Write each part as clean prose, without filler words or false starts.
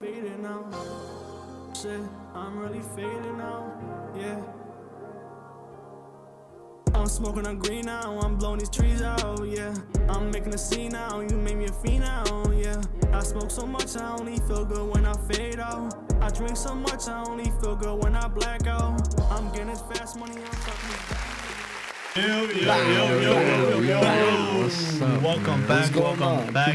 Fading now. Shit, I'm really fading now. Yeah. I'm smoking on green now. I'm blowing these trees out. Yeah. I'm making a scene now. You made me a fiend now. Yeah. I smoke so much, I only feel good when I fade out. I drink so much, I only feel good when I black out. I'm getting this fast money. I'm fucking. Yo. Welcome back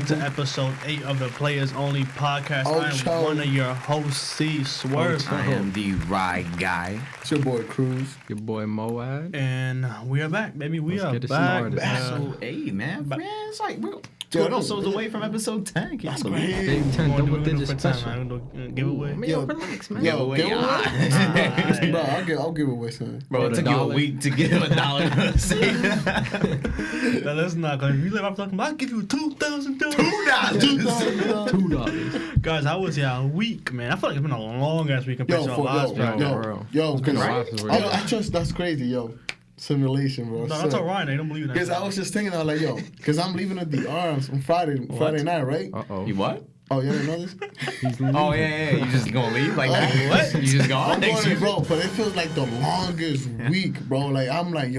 to episode 8 of the Playas Only podcast. I'm one of your hosts, C. Swerve. I am the ride guy. It's your boy Cruz. Your boy Moad. And we are back, baby. Let's are get it back. started. Episode 8, man. It's like we're 2 episodes away from episode 10. That's great. great. Big 10 double digit For special. time, giveaway. Yo, relax, man. Yo, give Giveaway. Bro, I'll give away something. Bro, it took you a week to give $1 to say that. No, that's not going to be like, I'm talking about, I'll give you $2,000. $2. Guys, how was your week, man? I feel like it's been a long ass week compared to our last week. Yo, been cause a lot. I trust that's crazy, yo. Simulation, bro. No, that's alright. They don't believe in that. Because I was just thinking, I was like, yo, because I'm leaving at the arms on Friday night, right? Uh-oh. You what? Oh, you didn't know this? Oh, yeah. You just gonna leave like that? What? You just gone? I'm going, bro, but it feels like the longest week, bro. Like, I'm like,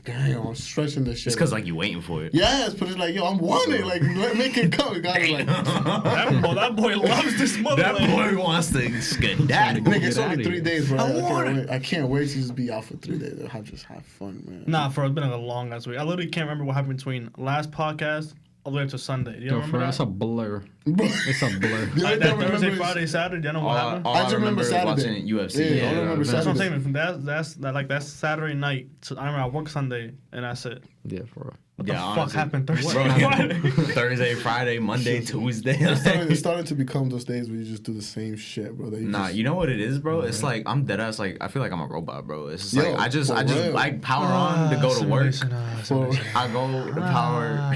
damn, I'm stretching this shit. It's because, like, you waiting for it. Yes, but it's like, yo, I'm wanting, like, make it come. God is like, that boy loves this mother. That boy wants to skedaddle. nigga, it's only outta 3 here. days, bro. want I can't wait to just be out for 3 days. I'll just have fun, man. Nah, it's been a long ass week. I literally can't remember what happened between last podcast all the way up to Sunday. Do you Yo, remember for that? it's a blur. Bro. It's a blur. The only Like thing that I remember Thursday, is- Friday, Saturday. I don't know what happened. All I I just remember is remember watching Saturday. UFC. Yeah, I Yeah, remember That's what I'm Saturday. saying. That's Saturday night. I remember I work Sunday, and that's it. Yeah, for real. What the fuck honestly. happened Thursday? Bro, Friday? Thursday, Friday, Monday, Tuesday. It's starting to become those days where you just do the same shit, bro. That Nah, just, you know what it is, bro? It's like I'm dead ass. Like I feel like I'm a robot, bro. It's just Yo, like I just for real. like power on to go to work. Simulation. I go to power,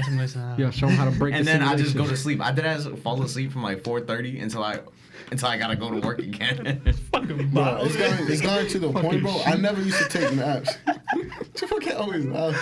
Yo, show him how to break and the then I just simulation. go to sleep. I dead ass fall asleep from like 4:30 until I gotta go to work again. Fucking bro, bot. it's going to the point, bro. I never used to take naps. You fucking always laugh.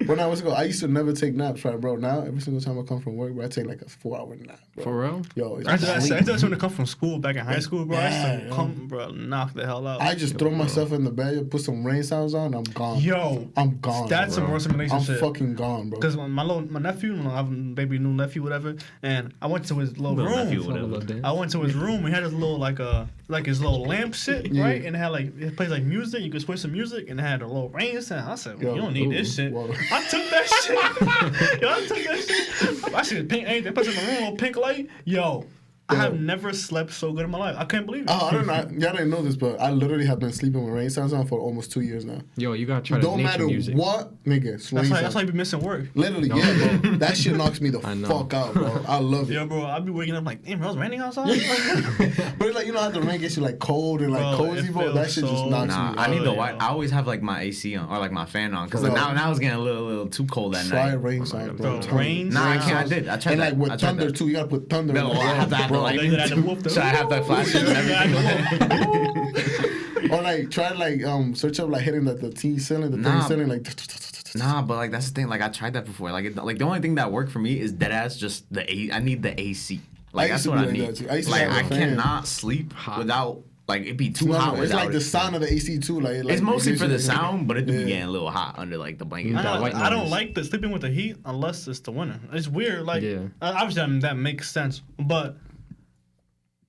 When I was ago, I used to never take naps, right, bro? Now every single time I come from work, bro, I take like a 4-hour nap, bro. For real? Yo, it's I just sleep. when I come from school back in high school, bro. I used Yeah, to yo. come, bro, knock the hell out. I just throw myself in the bed, put some rain sounds on, I'm gone. Yo, I'm gone. that's bro. some more simulation I'm shit. fucking gone, bro. Because my nephew, I have a baby new nephew, whatever, and I went to his little Little room. nephew, It's not a whatever. little dance. I went to his room. He had his little like his little lamp shit, Yeah. right? And it had like it plays like music. You could switch some music, and it had a little rain sound. I said, well, Yo, you don't need ooh, this shit. whoa. I took that shit. Yo, I took that shit. I see pink anything. Puts in the room, little pink light. Yo, I have never slept so good in my life. I can't believe it. Oh, I don't know. Y'all didn't know this, but I literally have been sleeping with rain sounds on for almost 2 years now. Yo, you gotta try to Don't nature matter music. what, nigga. That's Rain why sounds. you be missing work. Literally, No. yeah, bro. That shit knocks me the I know. fuck out, bro. I love it. Yo, bro, I be waking up like, damn, bro, it's raining outside. But it's like, you know how the rain gets you like cold and like Bro, cozy, it bro? That feels shit just so knocks Nah, me I out. need the yo. white. I always have like my AC on or like my fan on because Bro. now it's getting a little too cold at Try night. rain sounds, bro. Bro, rain Nah, I sounds. can't. I did. I tried And that. like with I tried thunder that. too, you gotta put thunder No, in I have to have the bro. light. Like, I had to whoop the- Should I have that flashing and everything? Or like try to like search up like hitting the T ceiling, the Nah. thing ceiling, like Nah, but like that's the thing. Like I tried that before. Like the only thing that worked for me is dead ass just the A. I need the AC. Like I that's used to what be I like need. that, too. I used to Like have a I fan. cannot sleep without like it'd be too No, hot no, without it's like it. the sound of the AC too. Like It's mostly it for gives the you, like, sound, but it do be Yeah. getting a little hot under like the blanket. That white I don't noise. like the sleeping with the heat unless it's the winter. It's weird. Like, Yeah. obviously that makes sense, but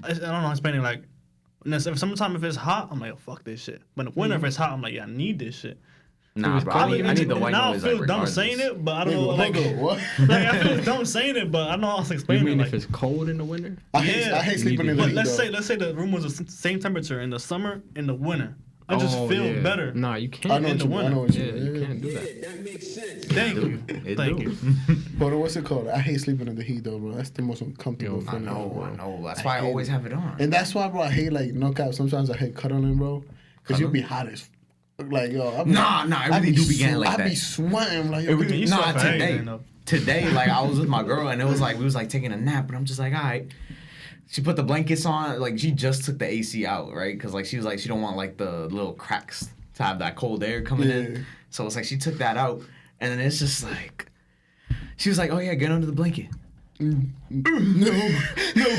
I don't know how to explain it. Like, if summertime if it's hot, I'm like, oh, fuck this shit. But in the winter if it's hot, I'm like, yeah, I need this shit. Nah, bro. I need the white now noise. I feel like, dumb regardless. saying it, but I don't Nigga, know. Like, hold on, what? like I feel dumb saying it, but I don't know how to You explain it. mean Like, if it's cold in the winter? I hate sleeping in the but heat. let's though. say the room was the same temperature in the summer and the winter. I just Oh, feel yeah. better. Nah, you I can't. know in what the you. I winter. know what you. Yeah, you can't do that. Thank you. It Thank do. you. But what's it called? I hate sleeping in the heat though, bro. That's the most uncomfortable Yo, I feeling. know. bro. I know. That's why I hate always it. have it on. And that's why, bro, I hate like no cap. Sometimes I hate cuddling, bro, because you be hot as. Like yo, I be, Nah, I really do be getting like I be that. sweating like It yo, really- You Nah, sweat for today. everything, though. Today, like I was with my girl and it was like we was like taking a nap, but I'm just like, all right. She put the blankets on, like she just took the AC out, right? Because like she was like she don't want like the little cracks to have that cold air coming Yeah. in. So it's like she took that out, and then it's just like she was like, oh yeah, get under the blanket. No,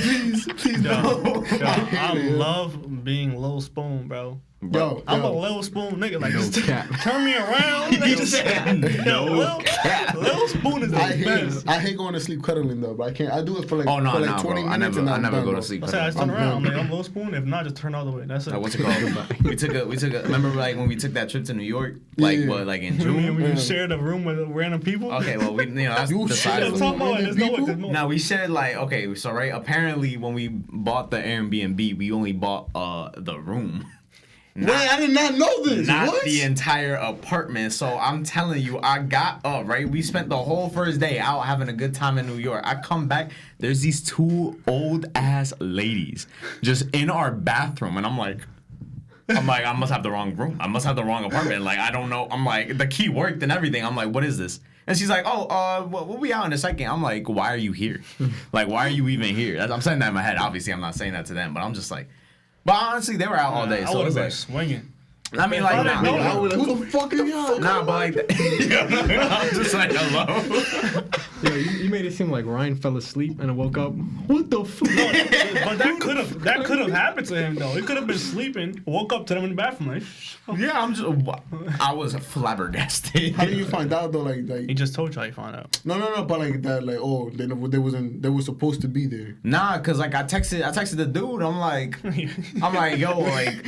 please, no. Yo, I love being Lil Spoon, bro. Yo, I'm a Lil Spoon nigga. Like, just cap. turn me around. He said no cap. Lil Spoon is the best. I hate going to sleep cuddling though, but I can't. I do it for like, Oh no, for like no, 20 bro. minutes. I never go to sleep. I said I just turn I'm around. I'm done. like, I'm Lil Spoon. If not, just turn all the way. That's it. What's it called? we took a. Remember, like when we took that trip to New York, like Yeah. what, like in You mean June? when you shared a room with random people? Okay, well we, that's You the shared size. a of room it. with random people? Now we shared like okay, so right. Apparently, when we bought the Airbnb, we only bought the room. Wait, I did not know this. Not What? the entire apartment. So I'm telling you, I got up, right? We spent the whole first day out having a good time in New York. I come back, there's these two old ass ladies just in our bathroom. And I'm like, I must have the wrong room. I must have the wrong apartment. Like, I don't know. I'm like, the key worked and everything. I'm like, what is this? And she's like, we'll be out in a second. I'm like, why are you here? Like, why are you even here? I'm saying that in my head. Obviously, I'm not saying that to them, but I'm just like, but honestly, they were out all day. I So would it's have been like, swinging. I mean, like, nah, Who the fuck are y'all? nah, but like, I'm just like, hello. Yo, you made it seem like Ryan fell asleep and woke up. What the fuck? But that could have happened to him though. He could have been sleeping, woke up to them in the bathroom like. Yeah, I was flabbergasted. How do you find out though? Like, He just told you how you found out. no, but like that, like, oh, they were supposed to be there. Nah, cause like I texted the dude. I'm like, yo, like,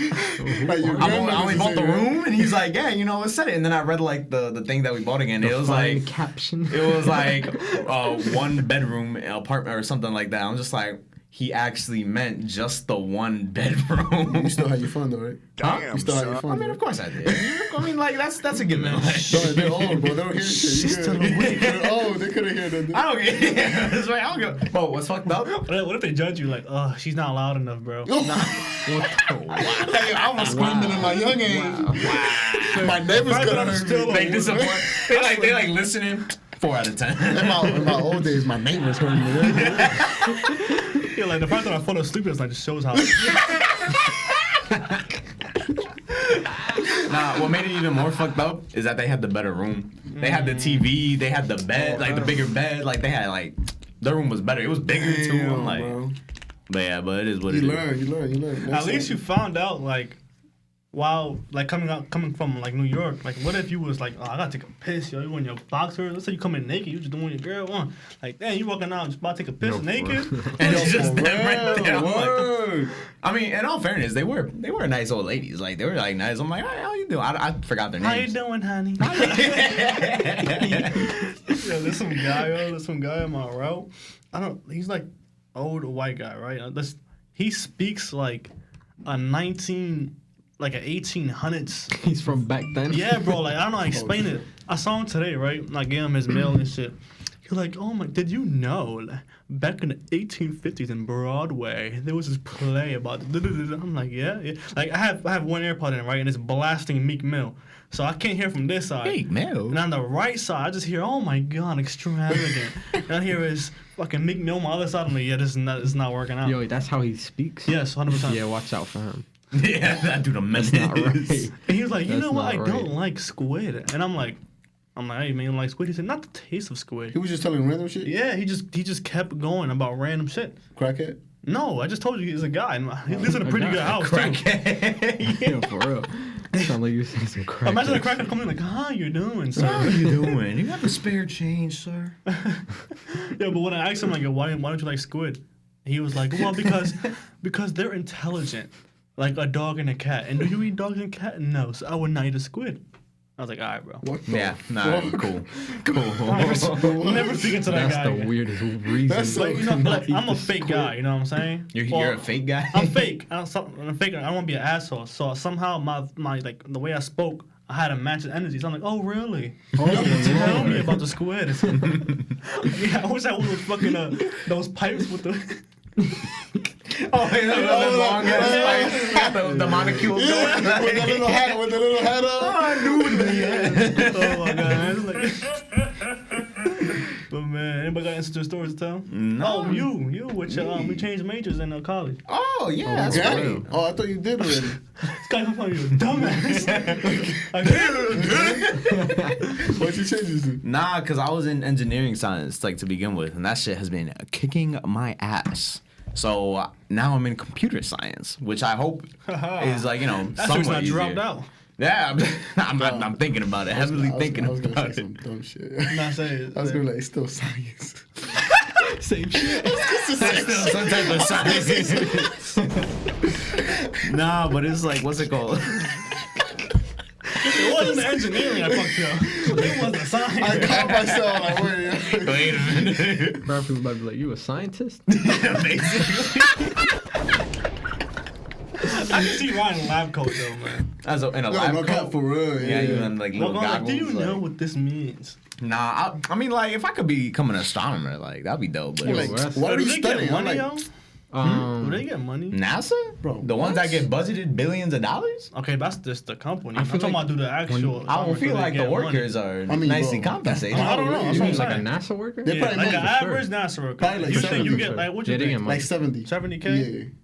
Like, your I grandmother only is bought the there, right? room, and he's like, yeah, it said it. And then I read like the thing that we bought again. It was Fine like caption. it was like 1 bedroom apartment or something like that. I'm just like, he actually meant just the 1 bedroom. You still had your fun though, right? Huh? You still had your fun. I mean, of course I did. I mean, like that's a given. They're old, bro. They don't hear shit. You good. They're old. They couldn't hear that. I don't get. That's right. I don't get. Bro, what's fucked up? What if they judge you like, oh, she's not loud enough, bro? Hey, I was screaming in my young age. My neighbors Fact that could I'm have still heard me. They disappoint. They like listening. 4 out of 10. In my old days, my neighbors heard me. Yeah, like the fact that I fall asleep is like just shows how. Nah, what made it even more fucked up is that they had the better room. They had the TV. They had the bed, like the bigger bed. Like they had like their room was better. It was bigger too. I'm like, Bro. but yeah, but it is what You it is. learn. At least you found out like. While like coming from like New York, like what if you was like, oh, I gotta take a piss, yo, you in your boxers, let's say you come in naked, you just doing what your girl want. Like, damn, you walking out just about to take a piss naked. And it's just them right there. I'm like, Word. I mean, in all fairness, they were nice old ladies. Like they were like nice. I'm like, hey, how you doing? I forgot their How you names. doing, honey? Yo, there's some guy on my route. He's like old white guy, right? He speaks like an 1800s. He's from back then. Yeah, bro. Like I don't know how to explain it. I saw him today, right? I gave him his mail and shit. He was like, "Oh my, did you know? Like, back in the 1850s in Broadway, there was this play about." I'm like, yeah. Like I have one AirPod in, right, and it's blasting Meek Mill, so I can't hear from this side. Meek Mill? And on the right side, I just hear, "Oh my God, extravagant." And I hear his fucking Meek Mill on my other side. I'm like, yeah, this is not working out. Yo, that's how he speaks. Yes, 100%. Yeah, watch out for him. Yeah, that dude a mess. That's not right. And he was like, you That's know what? I not don't right. like squid. And I'm like, hey, man, you don't like squid? He said, not the taste of squid. He was just telling random shit. Yeah, he just kept going about random shit. Crackhead. No, I just told you he's a guy. And he lives in a pretty good house, too. Yeah, for real. Sound like you said some crap. Imagine a cracker coming in like, how you doing, sir? How you doing? You have a spare change, sir? Yeah, but when I asked him, like, why don't you like squid? He was like, well, because they're intelligent. Like a dog and a cat. And do you eat dogs and cats? No, so I would not eat a squid. I was like, all right, bro. What the Yeah, nah, fuck? cool. Never speaking to that That's guy. the again. weirdest reason. That's so- Like, you know, like, I'm a fake guy, you know what I'm saying? You're a fake guy? I'm fake. I'm fake. I don't want to be an asshole. So somehow my like the way I spoke, I had a match of energy. So I'm like, oh really? Tell me about the squid. Yeah, I wish I was fucking those pipes with the. Oh, yeah, the long ass pipe. The molecule With the little hat, up. Oh my god! But man, Anybody got instant stories to tell? No. Oh, you with your we changed majors in college. Oh yeah, that's Yeah. right. Oh, I thought you did already. This guy come on you, dumbass. What you change it to? Nah, cause I was in engineering science like to begin with, and that shit has been kicking my ass. So now I'm in computer science, which I hope is like That's somewhat not easier. dropped out. Yeah, I'm thinking about it. Heavily thinking I was gonna about say it. some dumb shit. Not saying. I was gonna like, it's still science. Same shit. Some type of science. Nah, but it's like, what's it called? It wasn't engineering I fucked up. It was the science. I caught myself like, Wait a minute. Bro, people might be like, you a scientist? Basically. I can see Ryan in lab coat though, man. As in a no, lab no coat. cap for real. Yeah, you in like little Well, like, goggles. do you know like- what this means? Nah, I mean, like, if I could become an astronomer, like, that'd be dope. But Like, like, that's- what are Do you they get studying? I'm money, like, yo? Um, Do they get money? NASA, Bro, the ones that what? get budgeted billions of dollars. Okay, that's just the company. I I'm feel talking like about do the actual. I don't feel do they like the get money? workers are I mean, nicely bro, compensated. I don't know. You That's you what mean I'm like a saying. NASA worker? They Yeah, probably like make an it for sure. average NASA worker. Probably like You think you 70 get for like what sure. you Yeah, they think? get money. Like 70. 70K?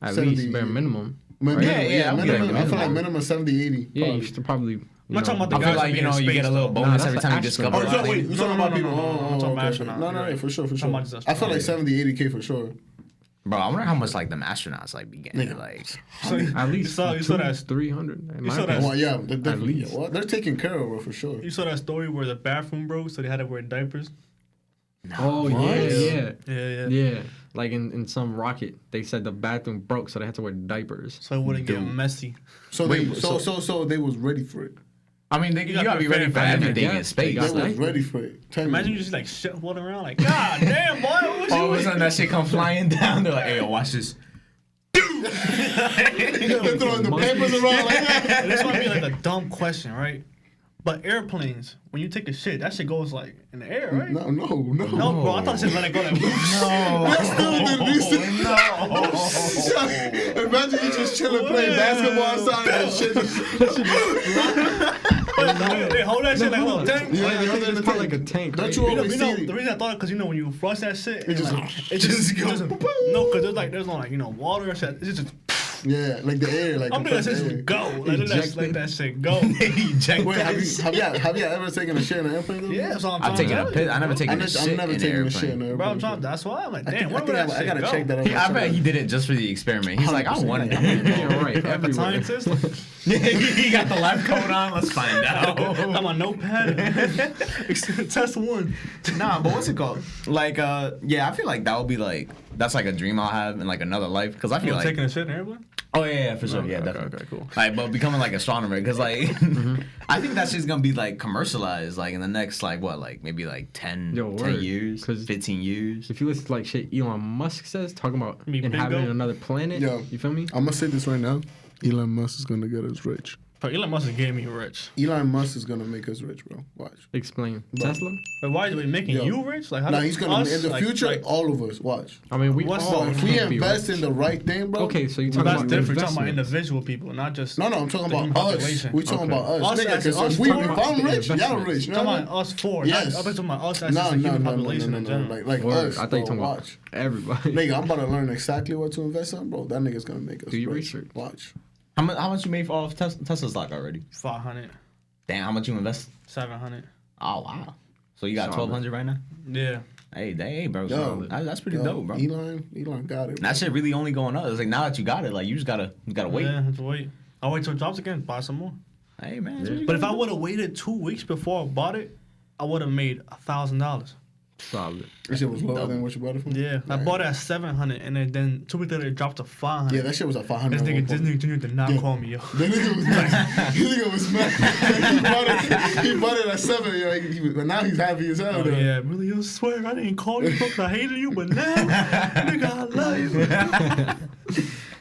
Yeah. At 70, least bare minimum. Minimum, Yeah, yeah, I'll be like minimum. I feel like minimum. minimum 70, 80. Yeah, probably. you should probably. I'm not talking about the I guys feel like, that you be in know, you space, get a little though. bonus that's every an time you astronaut. discover Oh, so something. wait, you talking about people? I'm talking about okay. astronaut. No, no, for sure, for I'm sure. talking about I feel like just 70, 80K for sure. Bro, I wonder how much like them astronauts like be getting. Nigga. Like, So, At least you saw that 300. you saw that- Well, yeah, they're definitely. least. Well, they're taking care of her for sure. you saw that story where the bathroom broke, so they had to wear diapers. Oh, What? yeah. Yeah. Yeah. Like in some rocket, they said the bathroom broke, so they had to wear diapers. So it wouldn't get Dude. messy. So Wait, they, so they was ready for it. I mean, you gotta be ready for I everything in guess. space. They They got was that. ready for it. Tell Imagine me. you just like shit floating around like, God damn, boy, what All of you a sudden, that shit come flying down. They're like, "Hey, yo, watch this." They're throwing the papers around like that. And this might be like a dumb question, right? But airplanes, when you take a shit, that shit goes like in the air, right? No. No, bro, I thought it said let it go like whoosh. Imagine you just chilling playing basketball outside and shit. They hold that shit like a little tank. Yeah, I they hold think it in it's the probably tank. like a tank. Don't right? you always You know, see the reason I thought because when you flush that shit, It just- no, because there's no like water and shit. It's just Yeah, like the air, like I'm compressed gonna air. just go. Let that shit go. Eject Wait, that shit. have you ever taken a shit in an airplane? though? Yeah, so I'm I've trying taken to a piss. I never taken a I'm shit never in taking an a shit in airplane. an Bro, I'm airplane. trying. That's why I'm like, I damn, think, where would that I shit gotta go? check that out. Yeah, I bet he did it just for the experiment. He's like, I 100%. wonder. Yeah, right. I'm a Everywhere. scientist. Yeah, he got the lab coat on. Let's find out. I'm a notepad. Test one. Nah, but what's it called? Like, yeah, I feel like that would be like that's like a dream I'll have in like another life because I feel like Taking a shit in an airplane? oh yeah, for sure, Okay, yeah, okay, definitely. okay, cool. Like, but becoming like astronomer because like I think that shit's gonna be like commercialized like in the next like what like maybe like 10 Yo, 10 word. years, 'Cause 15 years. If you listen to like shit Elon Musk says, talking about You mean inhabiting bingo? another planet, Yo. you feel me? I'm gonna say this right now. Elon Musk is gonna get us rich. But Elon Musk gave me rich. Elon Musk is gonna make us rich, bro. Watch. Explain. Bro. Tesla? But why is he making Yo. you rich? Like, how Now do he's gonna us, in the like- future, like, all of us. Watch. I mean, we What's all the- If we can't be invest rich. in the right thing, bro. Okay, so you Well, talking that's about different. You're talking about investment. individual people, not just. No, I'm talking the about human us. population. We talking Okay. about us. Us Nigga, as- 'cause us if, if for- I'm rich, y'all investment. rich. You know Talking what I about mean? us four. Yes. Not, I'm talking about us as No, just the no, human no, no, population no, in no, general. like Word. us. I thought you bro, talking about watch. everybody. Nigga, I'm about to learn exactly what to invest in, bro. That nigga's gonna make us Do your rich. research. Watch. How much you made off Tesla stock already? 500, Damn, how much you invest? 700. Oh wow. So you got Solid. 1,200 right now? Yeah. Hey, bro. Yo, So that's pretty Yo, dope, bro. Elon got it. That shit really only going up. It's like now that you got it, like you just gotta wait. Yeah, have to wait. I'll wait till it drops again, buy some more. Hey man. that's what you But if gotta I would have waited 2 weeks before I bought it, I would have made $1,000. Solid. That shit was lower than what you bought it from? Yeah, I Right. bought it at 700, and then 2 weeks later it dropped to 500. Yeah, that shit was at 500. This nigga Junior did not Yeah. call me, yo. The nigga was mad. The nigga was mad. He bought it at 7. Yo, but now he's happy as hell. Oh though. yeah, really, you swear I didn't call you because I hated you, but now, nigga, I love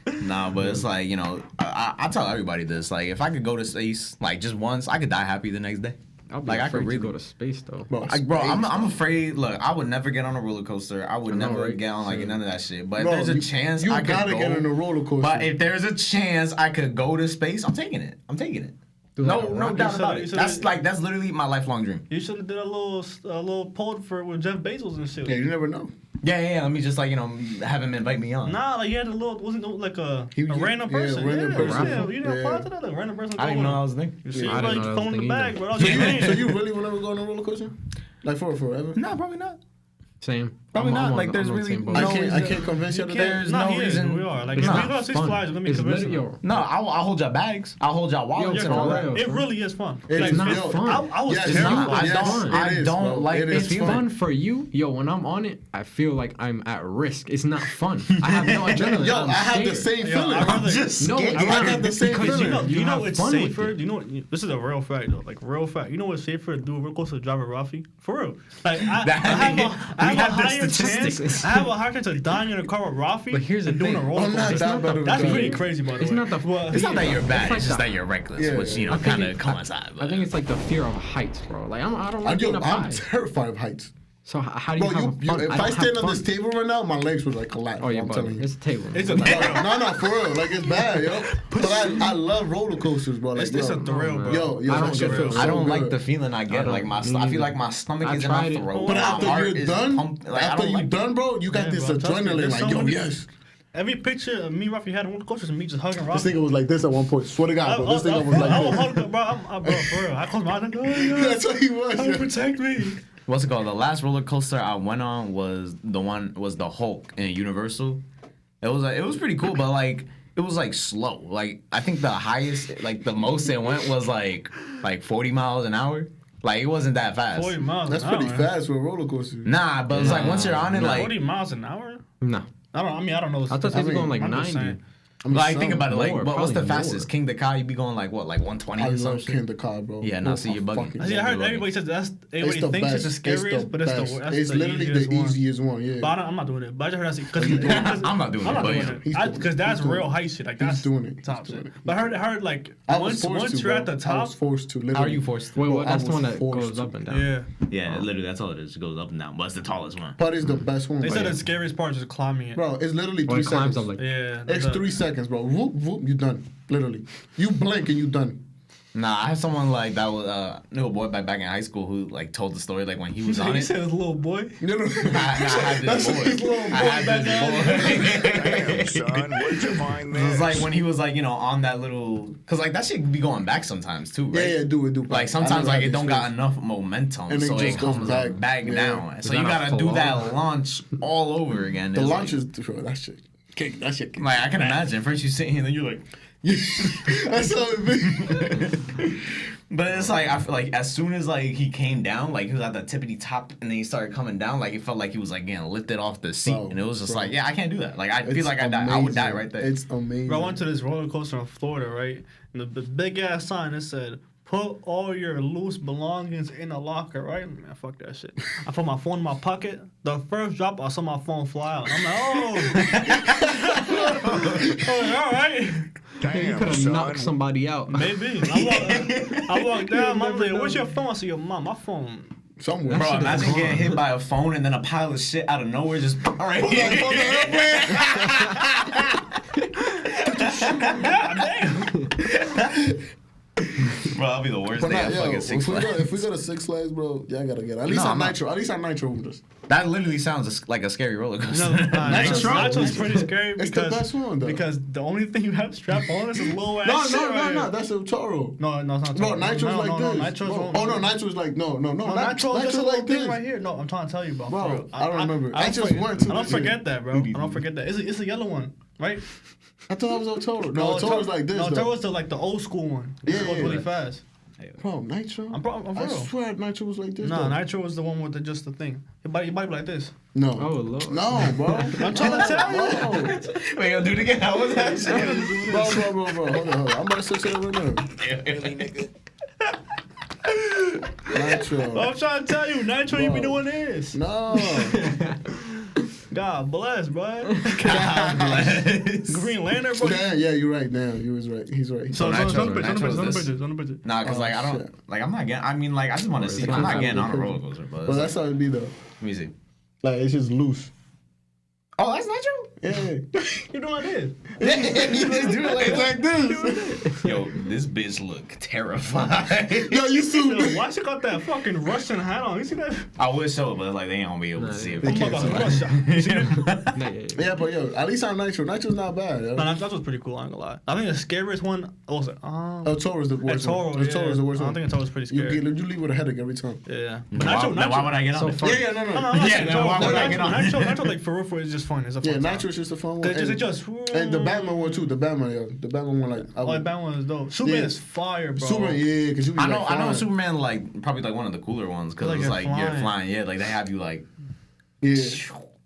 you. Nah, but it's like, you know, I tell everybody this. Like, if I could go to space, like, just once, I could die happy the next day. I'll be Like, I afraid could really to go to space though. Bro, I'm afraid. Look, I would never get on a roller coaster. I would I know, never right? get on, like, Same. none of that shit. But Bro, if there's a chance you I could gotta go, get on a roller coaster. but if there's a chance I could go to space, I'm taking it. I'm taking it. Do No, like a no rocket? doubt about You it. said- That's literally my lifelong dream. You should have did a little poll for with Jeff Bezos and shit. Yeah, you never know. Yeah. Let me just like have him invite me on. Nah, like you had a little, wasn't it like a He- random yeah, person? random person. Yeah, you didn't apply Yeah. to that, like random person. I didn't even know that was a thing. You see, I didn't like know that was phone in the thing bag, either. bro. That was your So name. you really will never go on a roller coaster? Like forever? No, probably not. Same. Probably not. on Like, the- there's I'm on the really same boat. I can't convince you to There's Nah, no he is. reason. We are. Like, It's if we not go to Six fun. Flags, we're gonna be It's convincing literally, them. yo, No, I'll hold y'all bags. I'll hold y'all wallets Yeah, and all bro, that. it really is fun. It's Like, not yo, fun. I was Yes, It's terrified. not. I yes, don't. it I is, don't bro. like It this is feeling. fun for you, yo. When I'm on it, I feel like I'm at risk. It's not fun. I have no adrenaline. Yo, I'm I have the scared. same Yo, feeling. I'd rather- just No, scared. I got the same because feeling. You know have it's fun with safer. it. You know this is a real fact though. Like real fact. You know what's safer to do a roller coaster than drive a Rafi? For real. Like I have We a have the higher statistics. chance. I have a higher chance of dying in a car with Rafi But here's the than doing a thing. roller I'm not coaster. that bad of a That's driver. pretty crazy, by the way. It's not the. Well, It's not that you're bad. like It's just the- that you're reckless, Yeah. which I think kind of it- coincide. I think it's like the fear of heights, bro. Like I don't like being up I'm high. terrified of heights. So how do you Bro, have fun? if I I don't stand have on this fun. table right now, my legs would like collapse. Oh, you're I'm telling bugging. you. It's a table. It's a No, thrill. no, for real. Like it's bad, yo. But I love roller coasters, bro. Like, It's a yo, thrill, bro. Yo, I that don't shit get feels it. so I don't like good. the feeling I get. Like I feel like my stomach I is in my tried it. throat. But my after heart you're is done, pumped. Like, I after don't you're like done, bro, you got Yeah, this bro, trust me, adrenaline. there's Like, so yo, many- yes. Every picture of me, Rafi had on roller coasters and me just hugging This Rafi. nigga was like this at one point. Swear to God, bro. This nigga was I will like hug him, bro. Bro, for real. I close my eyes and go, this. That's what he was. oh, yo. protect me. What's it called? The last roller coaster I went on was the Hulk in Universal. It was pretty cool, but like it was like slow. Like I think the highest, like the most it went was like 40 miles an hour. Like it wasn't that fast. 40 miles That's an pretty hour. fast for a roller coaster. Nah, but it's like once you're on it, like 40 miles an hour? No. I don't know. I thought they were going like I'm just 90. saying. I mean, like some think about it. Like more, what's the probably fastest? more. King the Kai, you be going like what, like 120 I or some love shit. King the Car, bro. Yeah, nah, see, you're bugging. fucking I see, I heard You're everybody says everybody the thinks best. it's the scariest, but it's best. the that's It's the literally easiest the one. easiest one. Yeah. But I'm not doing it. But I just heard that because I'm not doing it, but yeah. He's doing it. because that's He's doing real it. height shit. Like He's that's doing it. top He's doing shit. it. But I heard like I was once forced to, you're bro. at the I top, was forced to. Literally. How are you forced? Wait, Bro, what? I That's the was one that forced goes to. up and down. yeah. Yeah, literally, that's all it is. It goes up and down, but it's the tallest one. But it's the best one. They bro. said the scariest part is just climbing it. Bro, it's literally When 3 it climbs seconds. up like Yeah. It's 3 seconds, bro. Whoop, whoop, you done. Literally. You blink and you done. Nah, I had someone like that was knew a boy back in high school who like told the story like when he was on He it. said it was a little boy. You know what I had That's this boy. his little boy I had back this boy. Damn, son, where'd you find It this? was like when he was like, on that little, cause like that shit be going back sometimes too, right? Yeah, do it. Like sometimes like it don't got enough momentum, And it so it just goes comes back. back Yeah. down. So Is you that a gotta do flow? that launch all over again. The It's launch like, is, bro, that shit. Kick, that shit. Kick. like I can imagine. First you sitting here, then you're like, That's how it be. but it's like I feel like as soon as like he came down, like he was at the tippity top, and then he started coming down, like it felt like he was like getting lifted off the seat, Bro, and it was just bro. like, yeah, I can't do that. Like I feel It's like I would die amazing. right there. It's amazing. Bro, I went to this roller coaster in Florida, right? And the big ass sign that said, "Put all your loose belongings in a locker," right? Man, fuck that shit. I put my phone in my pocket. The first drop, I saw my phone fly out. I'm like, oh. All right. you Damn, could have son. knocked somebody out. Maybe. I walked down. Mom's like, "Where's your phone?" I said, "Yo, mom, my phone." Somewhere. Bro, shit is imagine gone. getting hit by a phone and then a pile of shit out of nowhere just right here. God damn. Bro, that'll be the worst But day nah, at yo, fucking Six Flags. if we go to Six Flags, bro, yeah, I gotta get it. At least No, on I'm not. Nitro. At least on Nitro with us. That literally sounds like a scary roller coaster. No, Nitro's pretty scary It's the because best one, though. because the only thing you have strapped on is a low ass No, shit no, right no, here. no. That's a Toro. No, it's not. No, Nitro's no, like no, this. No, Nitro's Bro, on- oh no, Nitro's like no. No, Nitro's just a little thing right here. No, I'm trying to tell you, bro. Bro, For real. I don't remember. I just forget- went to I don't this forget shit. that, bro. I don't forget that. It's a yellow one, right? I thought it was a Toro. No, Toro's like this. No, though. Toro's the old school one. It Yeah, goes yeah, really yeah. fast. Bro, Nitro. I'm for I real. swear Nitro was like this. No, though. Nitro was the one with just the thing. Your body be like this. No. Oh, Lord. No, bro. I'm trying to tell you. Wait, yo, do it again. How was that shit? Bro. Hold on. I'm about to search it right now. Nitro. I'm trying to tell you, Nitro, you be Bro. doing this. No. God bless, bro. God bless. Green Lantern, bro. Damn, yeah, you're right. Damn, you was right. He's right. So, Nitro- on the picture, Nitro's on the this. picture, on the picture. Nah, cause Oh, like I don't shit. like I'm not getting. I mean like I just want to see. it's I'm not not getting on a good. roller coaster, but But it's that's like, how it be though. let me see. Like it's just loose. Oh, that's Nitro. Yeah. You know what I did? You just do it Like this. Yo, this bitch look terrified. Yo, you sued me. Why she got that fucking Russian hat on? You see that? I would show it, but like they ain't gonna be able to see it. I'm about to Russia. You see that? Nah, yeah. Yeah, but yo, at least on Nitro. Nitro's not bad. Yo. No, that was pretty cool. I ain't gonna lie. I think the scariest one was El Toro's the worst Toro. one. El Toro's the worst I one. think El Toro's pretty You, scary. you leave with a headache every time. Yeah. Why would I get on it? So Yeah, no. Yeah, why would I get on it? Nitro, like for real, is just fun. It's a fun Yeah, time. Nitro's just a fun one. It just. And the Batman one too. The Batman one, like. Oh, the Batman one is dope. Superman Yeah. is fire, bro. Superman, yeah, because you be I know flying. Superman like probably like one of the cooler ones because Like it's you're like you're flying. flying. Yeah, like they have you like. Yeah.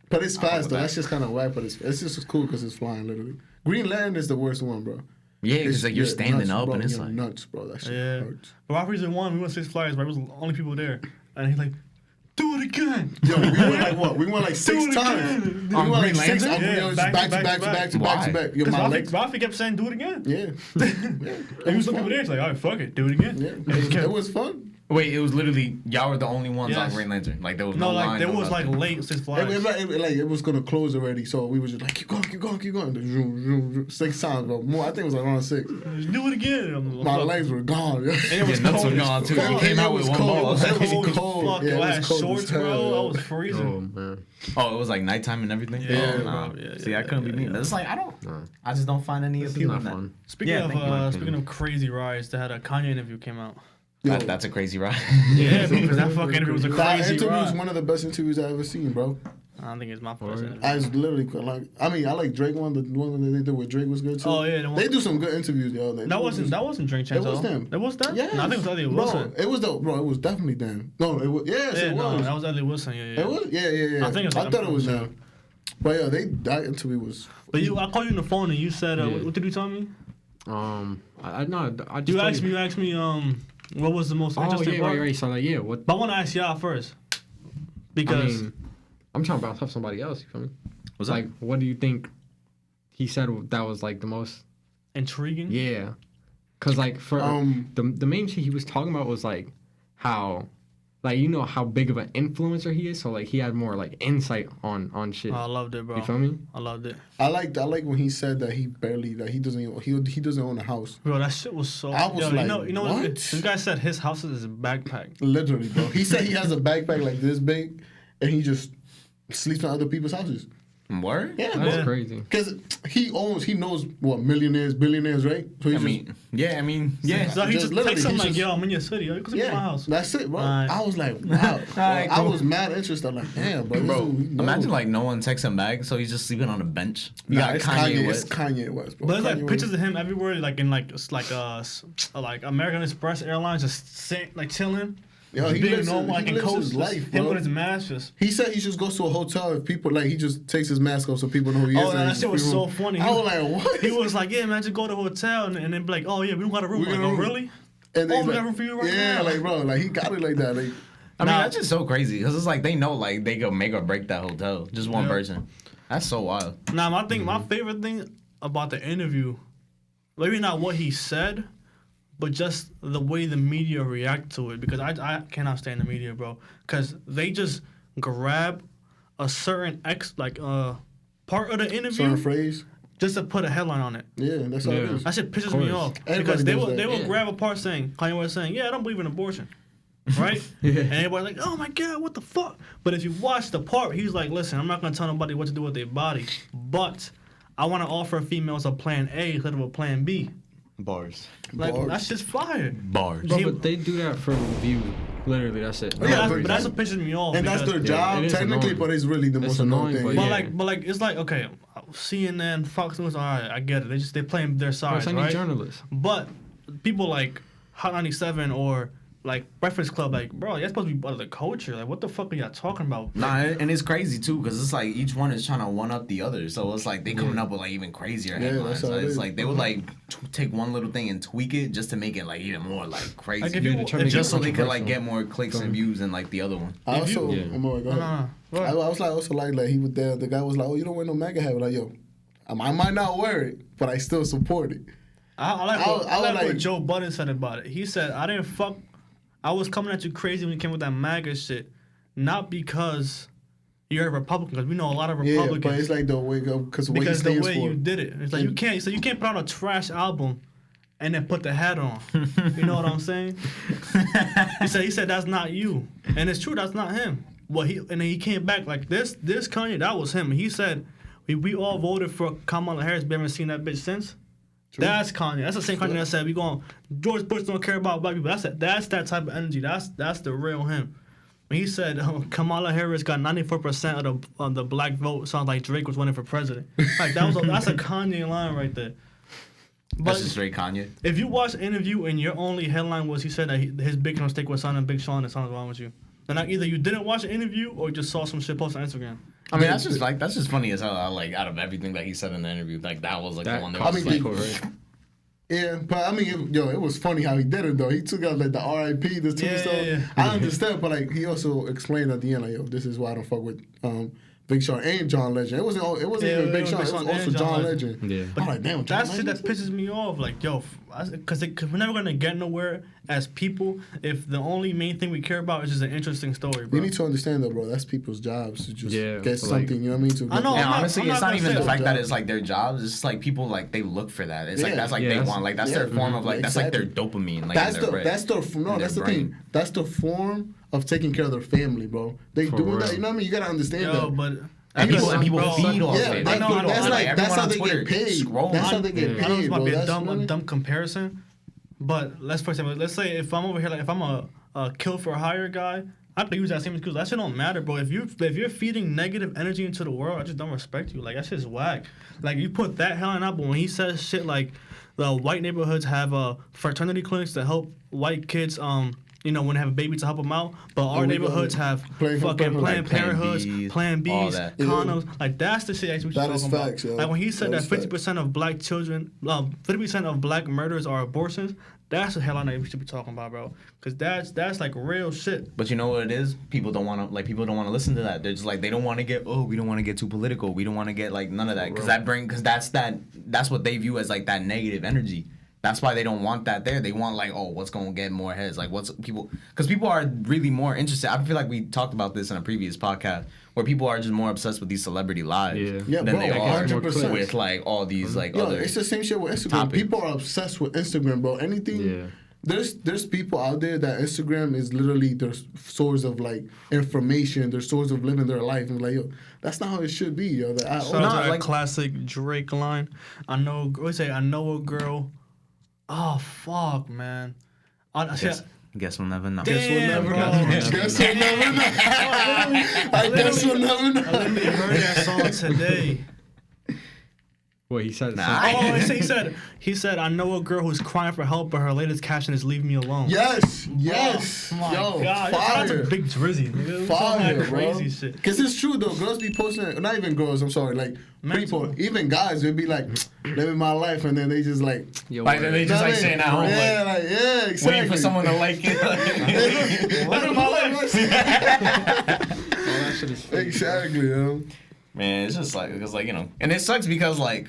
But it's I fuck fast with though. that. That's just kind of whack, but it's just cool because it's flying literally. Green Lantern is the worst one, bro. Yeah, because like you're yeah, standing nuts, up bro. and it's You're like. nuts, bro. That shit Yeah. hurts. But after season 1, we went 6 Flags, right? It was the only people there. And he's like, do it again. Yo, we went like what? We went like 6 Do it times. again. We On went like Green 6. Lantern? Yo, just back to back to Why? back. Yo, Because my legs. Rafi kept saying, do it again. Yeah. And he was looking over there. It's like, all right, fuck it. Do it again. Yeah. It was fun. Wait, it was literally y'all were the only ones on Yes. Green Lantern. Like there was No, no like, line, there no was like nothing. late 6 Flags. It was gonna close already, so we were just like keep going. Zoom, zoom, zoom. 6 times, bro. More. I think it was like around 6. Do it again. I'm My like, legs were gone. And it Your was nuts cold were as gone too. fuck. You came out with one ball. It was Cold as cold. fuck. Yeah, Yo, it I was had cold as shorts, hell. bro. I was Oh freezing. man. Oh, it was like nighttime and everything. Yeah, Oh, bro. nah. Yeah, See, yeah, I couldn't be yeah, me. yeah. It's like I don't. Nah. I just don't find any This is appeal not in that. fun. Speaking Yeah, thank you. speaking of crazy rides, they had a Kanye interview came out. Yo, That's a crazy ride. Yeah, because that fucking interview was a that crazy interview was ride. one of the best interviews I ever seen, bro. I don't think it's my first Alright. interview. I was literally like, I mean, I like Drake one. The one that they did with Drake was good too. Oh, yeah, the one- They do some good interviews, yo. That wasn't Drink Champs. It was though. them. It was them. Yeah, No, I think it was Elliot Wilson. Bro, it was It was definitely them. No, it was. Yes, Yeah, it no, was. that was Elliot Wilson. Yeah, yeah. It was. Yeah. I think it was I like- thought it was I'm them. But yeah, that interview was. But I called you on the phone and you said, Yeah. what did you tell me? I no, I just You told asked me, what was the most Oh interesting yeah, part? right. So like, yeah, what? But I want to ask y'all first I because mean, I'm trying to bounce off somebody else. You feel me? What's Like, what do you think? He said that was like the most. intriguing. Yeah, cause like for the main shit he was talking about was like how, like you know how big of an influencer he is. So like he had more like insight on shit. Oh, I loved it, bro. You feel me? I loved it, I like when he said that he doesn't own a house. bro. That shit was so. I was yo, like, you know what? This guy said his house is his backpack. Literally, bro. He said he has a backpack like this big, and he just sleeps in other people's houses. Word? Yeah, That's bro. crazy. Because he knows what millionaires, billionaires, right? So he I mean, yeah. So he Just just literally, takes something he like, just- yo, I'm in your city. Yo, come to my house. That's it, bro. Alright. I was like, wow. Alright, I cool. was mad interested. I'm like, damn, bro. Bro, this dude, imagine like no one texts him back, so he's just sleeping on a bench. You nah, got it's Kanye It's West. Kanye West, bro. But there's Kanye like West. pictures of him everywhere, like in like American Express Airlines, just sitting, like chilling. Yo, he being lives, normal, like he in lives coats, his life, him bro. with his mask, just. He said he just goes to a hotel if people like he just takes his mask off so people know who he is. Oh, and that he's shit was free so room. funny. I was like, what? He was like, yeah, man, just go to a hotel and then be like, oh yeah, we don't got a room. We Like, got a oh room. really? And Oh, he's we like, got room for you right yeah, now. like bro, like he got it like that. Like I mean, Nah. that's just so crazy because it's like they know like they could make or break that hotel. Just one Yeah. person. That's so wild. Nah, my favorite thing about the interview, maybe not what he said, but just the way the media react to it. Because I cannot stand the media, bro. Because they just grab a certain part of the interview certain phrase. just to put a headline on it. Yeah, that's how it Yeah. is. That shit pisses Of me course. off. Everybody Because they does will that. they will Yeah. grab a part saying, Kanye West saying, yeah, I don't believe in abortion. Right? Yeah. And everybody's like, oh my God, what the fuck? But if you watch the part, he's like, listen, I'm not going to tell nobody what to do with their body, but I want to offer females a plan A instead of a plan B. Bars. Like, Bars. that's just fire. Bars. But they do that for review. Literally, that's it. Yeah, but but that's what pisses me off. And that's because- their job, it is technically, annoying. but it's really the It's most annoying annoying, thing. but Yeah. yeah. But like, it's like, okay, CNN, Fox News, all right, I get it. They playing their Of sides, course, I need right? journalists. But people like Hot 97 or like Breakfast Club, like, bro, you're supposed to be part of the culture. Like, what the fuck are y'all talking about? Nah, and it's crazy too because it's like each one is trying to one up the other. So it's like they coming up with like even crazier Yeah, headlines. that's how So it it's is. like they would like take one little thing and tweak it just to make it like even more like Like, crazy. if Yeah, you, they're trying to if make Just so they could like controversial. get more clicks and views than like the other one. I If you- also, Yeah. I'm like, go ahead. Go I ahead. was like, also like he was there. The guy was like, "Oh, you don't wear no MAGA hat." Like, yo, I might not wear it, but I still support it. I like I what, was I like what like- Joe Budden said about it. He said, I didn't fuck. I was coming at you crazy when you came with that MAGA shit, not because you're a Republican, because we know a lot of Yeah, Republicans. but it's like the way because the way he Because the stands way for. you did it, it's like you can't put out a trash album and then put the hat on. You know what I'm saying? He said that's not you, and it's true, that's not him. And then he came back like this Kanye, that was him. He said we all voted for Kamala Harris. We haven't seen that bitch since. True. That's Kanye. That's the same Kanye that said George Bush don't care about black people. That's that type of energy. That's the real him. When he said Kamala Harris got 94% of the black vote, sounds like Drake was running for president. Like that's a Kanye line right there. But that's just straight Kanye. If you watch the interview and your only headline was he said that his big mistake was signing Big Sean, then something's wrong with you. Then either you didn't watch the interview or you just saw some shit posted on Instagram. I mean, that's just funny as hell. Out of everything that he said in the interview, like that was like the one that was like. Yeah, but I mean, it was funny how he did it though. He took out like the R.I.P. the tombstone. Yeah. I understand, but like he also explained at the end, like, yo, this is why I don't fuck with Big Sean and John Legend. It wasn't even Big Sean. It was also John Legend. Yeah, but I'm like, damn, that's shit that pisses me off. Like, yo, because we're never gonna get nowhere as people if the only main thing we care about is just an interesting story, bro. You need to understand though, bro. That's people's jobs to just get something. You know what I mean? I know. And honestly, it's not even the fact that it's like their jobs. It's just like people like they look for that. It's like that's like they want. Like that's their form of like that's like their dopamine. Like that's the thing. That's the form of taking care of their family, bro. They doing that. You know what I mean? You gotta understand that. But and people feed off it. That's how they get paid. That's how they get paid. I know this might be a dumb comparison, but let's say if I'm over here, like if I'm a kill for hire guy, I have to use that same excuse. That shit don't matter, bro. If you're feeding negative energy into the world, I just don't respect you. Like that shit's whack. Like you put that hell out, but when he says shit like the white neighborhoods have fraternity clinics to help white kids when they have a baby to help them out, but our neighborhoods have fucking Planned Parenthoods, Plan Bs, condoms. Like that's the shit we should talk about. Facts, yo. Like when he said that 50% of black children, 50% of black murders are abortions. That's the hell I know we should be talking about, bro. Because that's like real shit. But you know what it is? People don't want to listen to that. They're just like they don't want to get we don't want to get too political. We don't want to get like none of that because that's what they view as like that negative energy. That's why they don't want that there. They want like, what's gonna get more heads? Like, because people are really more interested. I feel like we talked about this in a previous podcast where people are just more obsessed with these celebrity lives than they are 100%. With like all these like other. It's the same shit with Instagram. Topics. People are obsessed with Instagram, bro. Anything. Yeah. There's people out there that Instagram is literally their source of like information, their source of living their life, and like, yo, that's not how it should be, yo. Like classic Drake line. I know a girl. Oh fuck, man! Guess we'll never know. Guess we'll never know. Guess we'll never know. I guess we'll never know. I literally heard that song today. What he said? He said, I know a girl who's crying for help, but her latest caption is "Leave me alone." Yes. Oh my God! That's a big drizzy, nigga. Fire, crazy shit. Because it's true though. Girls be posting, not even girls. I'm sorry, like people, even guys, they be like, "Living my life," and then they just like, they just like saying at home, exactly. Waiting for someone to like it. Living my life. That shit is fake. Exactly, yo. Man, it's just like because and it sucks because like.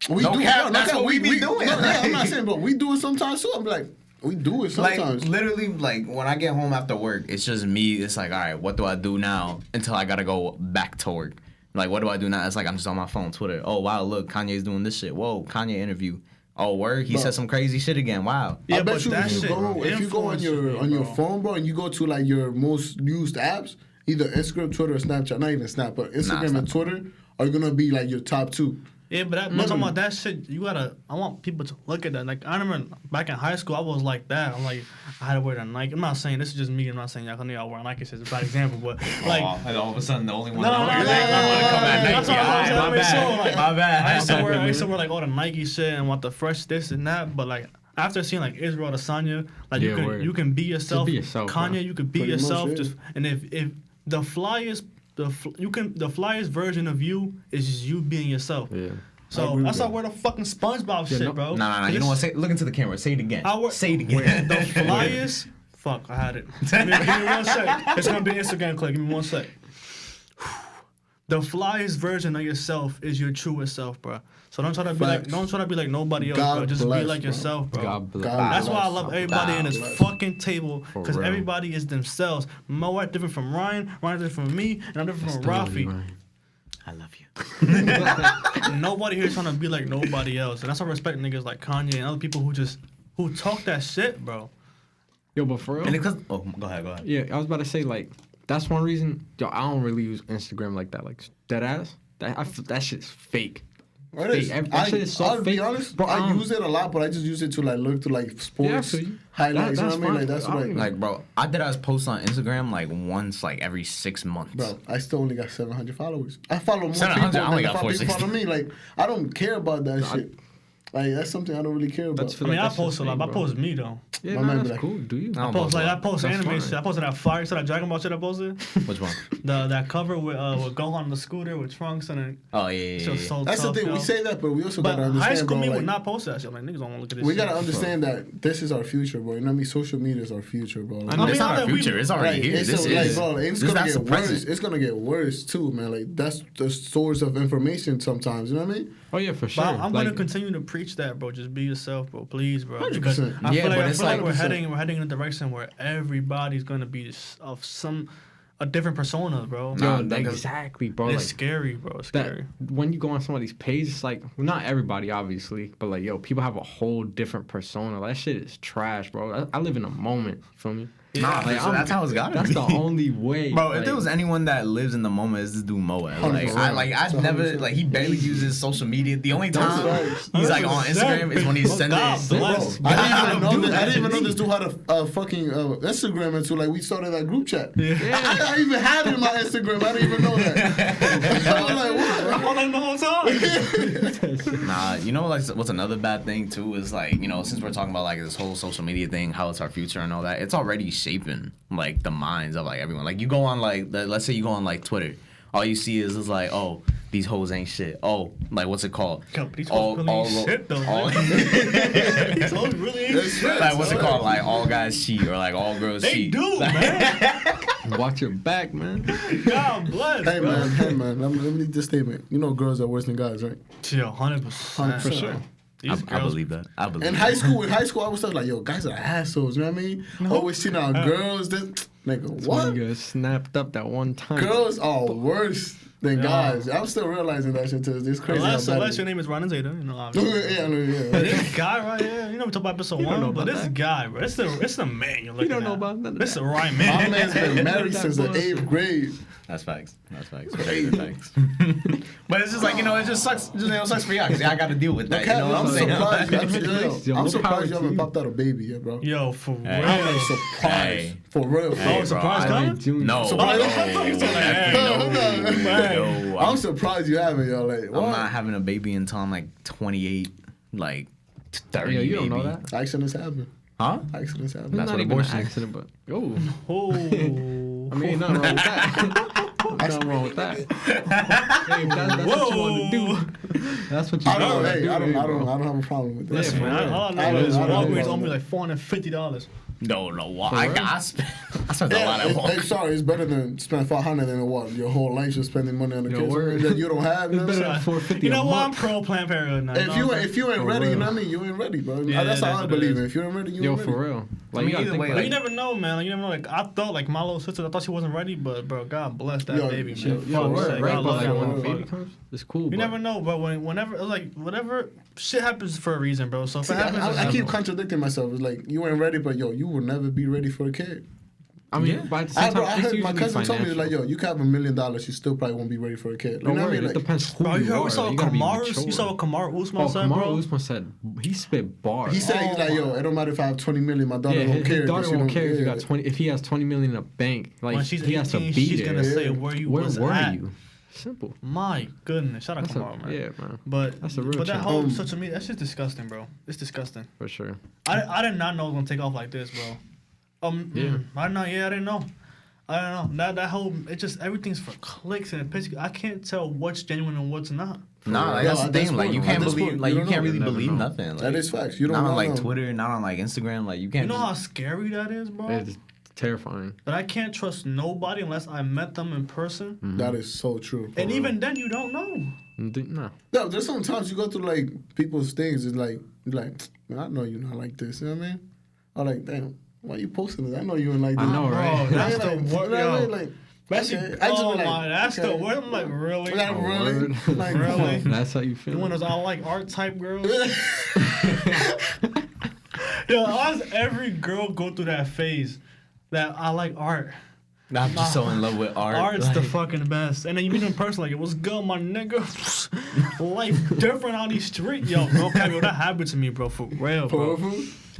That's what we be doing. I'm not saying, but we do it sometimes too. I'm like, we do it sometimes. Like, literally, like, when I get home after work, it's just me. It's like, all right, what do I do now until I got to go back to work? Like, what do I do now? It's like, I'm just on my phone, Twitter. Oh, wow, look, Kanye's doing this shit. Whoa, Kanye interview. Oh, word, he said some crazy shit again. Wow. Yeah, I bet you if you go on your phone, bro, and you go to, like, your most used apps, either Instagram, Twitter, or Snapchat, not even Snap, but Instagram and Twitter are going to be, like, your top two. Yeah, but I'm talking about that shit. I want people to look at that. Like, I remember back in high school, I was like that. I'm like, I had to wear the Nike. I'm not saying this is just me. I'm not saying y'all wear Nike. It's a bad example, but like, and all of a sudden, the only one. No, I want to come at Nike. My bad. I used to wear like all the Nike shit and want the fresh this and that. But like after seeing like Israel Adesanya, like you can be yourself. Kanye, bro. You could be yourself. And if the flyest. The flyest version of you is just you being yourself. Yeah. So that's why I wear the fucking SpongeBob shit, bro. Nah. You know what? Look into the camera. Say it again. Say it again. The flyest. Fuck, I had it. Give me 1 sec. It's gonna be an Instagram clip. Give me 1 sec. The flyest version of yourself is your truest self, bro. So don't try to be like nobody else, God bro. Just bless, be like bro. yourself, bro. God bless. That's why I bless. love everybody in this bless. fucking table, because real. everybody is themselves. Moet different from Ryan, Ryan different from me, and I'm different from Rafi. I love you. Nobody here is trying to be like nobody else, and that's why I respect niggas like Kanye and other people who talk that shit, bro. Yo, but for real. And because go ahead. Yeah, I was about to say like that's one reason. Yo, I don't really use Instagram like that. Like dead ass. That shit's fake. It is. That shit is so I'll fake. be honest, Bro, I use it a lot, but I just use it to like look to like sports Yeah, highlights. You know what I mean? fine. Like that's what I Like, bro, I did post on Instagram like once, like every 6 months. Bro, I still only got 700 followers. I follow more 700, people I only than got people 460. follow me. Like, I don't care about that shit. Like, that's something I don't really care about. That's I mean, I that's post a lot. fake, I bro. post me though. Yeah, My nah, man be that's like- cool. Do you? I I don't post post a I lot. post That's anime fine. shit. I posted that fire, so that Dragon Ball shit I posted. Which one? That cover with Gohan on the scooter with Trunks and it. Oh yeah. So That's the tough, thing. yo. We say that, but we also But gotta high understand, school bro. me Like, would not post that shit. Like niggas don't want to look at this. we shit. gotta understand that this is our future, bro. You know what I mean? Social media is our future, bro. Like, I know. It's not I our mean, future. It's already here. It's This so, is. like, bro, it's this- gonna that's get the worse. present. It's gonna get worse too, man. Like that's the source of information sometimes. You know what I mean? Oh yeah, for sure. But I'm like, gonna continue to preach that, bro. Just be yourself, bro. Please, bro. 100%. Because I Yeah, feel like, but I it's feel like like- we're 100%. heading in a direction where everybody's gonna be of a different persona, bro. Nah, Yo, because- exactly, bro. It's Like scary, bro. It's that scary. when you go on some of these pages, it's like well, not everybody, obviously, but like yo, people have a whole different persona. That shit is trash, bro. I live in a moment. You feel me? Nah, Like, so that's how it's gotta That's be. the only way, Bro, like, if there was anyone that lives in the moment, it's this dude Moe. Like, 100%. I've never, 100%. like, he barely uses social media. The only That's time right. he's like on Instagram is when he's sending. God bless. Bro, I didn't even know Dude, this. I didn't even know that's this dude had a fucking Instagram until like we started that group chat. Yeah. I even had it in my Instagram. I didn't even know that. I was like, what? All I know is Nah, you know, like, what's another bad thing too is like, you know, since we're talking about like this whole social media thing, how it's our future and all that, it's already shaping like the minds of like everyone. Like, you go on like, let's say you go on like Twitter. All you see is like, oh, these hoes ain't shit. Oh, like what's it called? Yo, these hoes really ain't shit, though, These hoes really ain't shit. Like what's it called? Like all guys cheat or like all girls They cheat. do, Like, man. watch your back, man. God bless, Hey bro. man, let me read this statement. You know girls are worse than guys, right? Yo, 100%. For sure. These I girls, believe that. I believe In that. high school, I was like, yo, guys are assholes. You know what I mean? Always seeing our girls. That nigga, When what? you get snapped up that one time. Girls are worse than Yeah. guys. I'm still realizing that shit too. It's crazy. unless how bad your it name is Ron Zeta, you know, is. obviously. Yeah, I know, yeah. But this guy right here, you know, we talk about episode You don't know 1, but about this that. guy, bro, it's the man you're looking don't at. know about none of This is that. the right My man. man's been married That since the bullshit. 8th grade. That's facts. That's facts. Very facts. But it's just like, you know, it just sucks. Just, you know, it sucks for y'all because y'all got to deal with that. Look You at know me, what I'm I'm saying? surprised. Yo, I'm more power surprised you to haven't you. popped out a baby yet, bro. Yo, for real. Hey. I'm surprised. Hey. For real. Hey, Oh, surprise bro, coming? June. No. Surprise- no, I thought you said that. no, I'm surprised you haven't, yo. Like, I'm what? not having a baby until I'm like 28, like 30. Yeah, you don't know maybe. that. Accidents happen. Huh? Accidents happen. That's Not what even abortion an is. accident, but oh, Oh. I mean, nothing wrong with that. Nothing wrong with that. Hey, if that's what you want to do. That's what you I don't. want to Hey, do. I don't bro. have a problem with that. Listen, for man, real. all I I know don't- is I don't Walgreens know. owe me like $450. No, what? For I real? spent a lot at Yeah, work. sorry, it's better than spend 500 than what your whole life just spending money on the Yo, kids word. that you don't have. You know It's what better I'm than saying? $450 You know a what? I'm month. pro Planned Parenthood now. If you ain't For ready, you real. know what I mean. You ain't ready, bro. Yeah, That's how that's I what it believe is. it. If you ain't ready, you Yo, ain't ready. for real. I Like, mean, you gotta either think way, about But it. you never know, man. Like, you never know. Like, I thought, like, my little sister, I thought she wasn't ready, but, bro, God bless that Yo, baby, yo, man. Yo, Fuck, word, God right? love But like that when the motherfucker. baby comes, it's cool. You but never know, but whenever, like, whatever, shit happens for a reason, bro. So if See, it happens, I keep it's contradicting myself. It's like you ain't ready, but yo, you will never be ready for a kid. I mean, Yeah. but at the same time, I it's heard my usually cousin told me financial. like, yo, you can have $1 million, you still probably won't be ready for a kid. You Don't know what I worry, mean? it Like, depends who Bro, you you heard are. we saw You gotta be Kamaru? mature. You saw what Kamaru Usman Oh, said, Kamaru bro? Usman said he spit bars. he said he's like, yo, it don't matter if I have 20 million, my daughter yeah, won't his care. 'cause daughter she won't don't- care if you yeah. got 20. If he has 20 million in a bank, like When she's he has to 18, be she's there. gonna say where you Where was were at. you? Simple. My goodness, shout out That's a, Kamaru, man. yeah, man, But That's a real but that champ. whole social media, that's just disgusting, bro. It's disgusting. for sure. I did not know it was gonna take off like this, bro. Yeah. I didn't know. I don't know. That whole it just everything's for clicks and it pisses. I can't tell what's genuine and what's not. Nah, like, Yeah, that's the at this thing. Like, you point, can't at this believe, point, like, you you don't can't know. really You never believe know. nothing. Like, That is facts. You don't not know. on like no. Twitter, not on like Instagram. Like, you can't. You know just- how scary that is, bro. It's terrifying. But I can't trust nobody unless I met them in person. That is so true. And even then, you don't know. No. No, there's sometimes you go through like people's things. It's like, man, I know you're not like this. You know what I mean? I'm like, damn, why you posting this? I know you ain't like this. I know, right? Bro, that's Like, the you know worst. what I mean? Like, That's okay. the, I just be oh like, my, that's okay. the word. I'm like, really? Like, really? word. Like, Really? That's how you feel. You want us all like art type girls? Yo, why does every girl go through that phase that I like art? I'm just so in love with art. Art's like, the fucking best. And then you meet them in person, like, what's good, my nigga? Life different on these streets. Yo, bro, that happened to me, bro, for real, bro.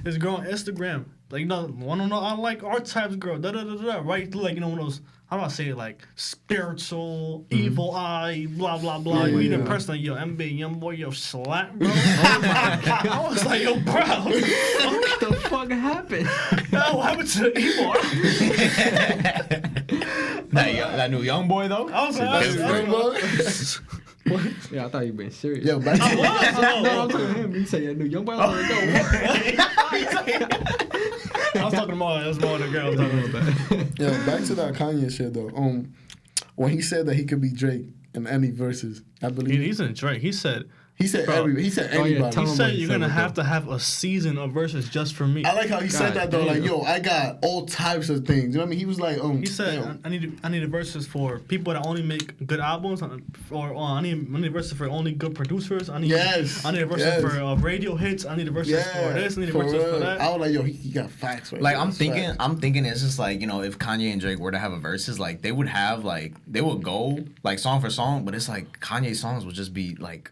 This girl on Instagram, like, you know, wanna know, I like art types, girl, da-da-da-da, right? Like, you know, one of those, how do I say it, like, spiritual, evil eye, blah, blah, blah. Yeah, You meet in yeah. person, like, yo, NBA young boy, yo, slap, bro. I was like, yo, bro. What the fuck happened? Yo, what happened to the evil art? that new young boy though. I was like, Yeah, I thought you were being serious. Yo, back to No, I'm talking to him. He said, yeah, new young boy. I was I was talking more. It was more the girl talking about that. Yo, back to that Kanye shit though. When he said that he could be Drake in any verses, I believe He's in Drake. He said Bro, he said anybody. tell he him said what he you're said gonna with have that. to have a season of verses just for me. I like how he said that though. Like, damn. yo, I got all types of things. You know what I mean? He was like, He said damn. I need the verses for people that only make good albums, or I need verses for only good producers. I need the verses for radio hits. I need the verses for this. I need the verses for that. I was like, yo, he got facts right Like there. I'm That's thinking, facts. I'm thinking it's just like, you know, if Kanye and Drake were to have a verses, like they would have like they would go like song for song, but it's like Kanye's songs would just be like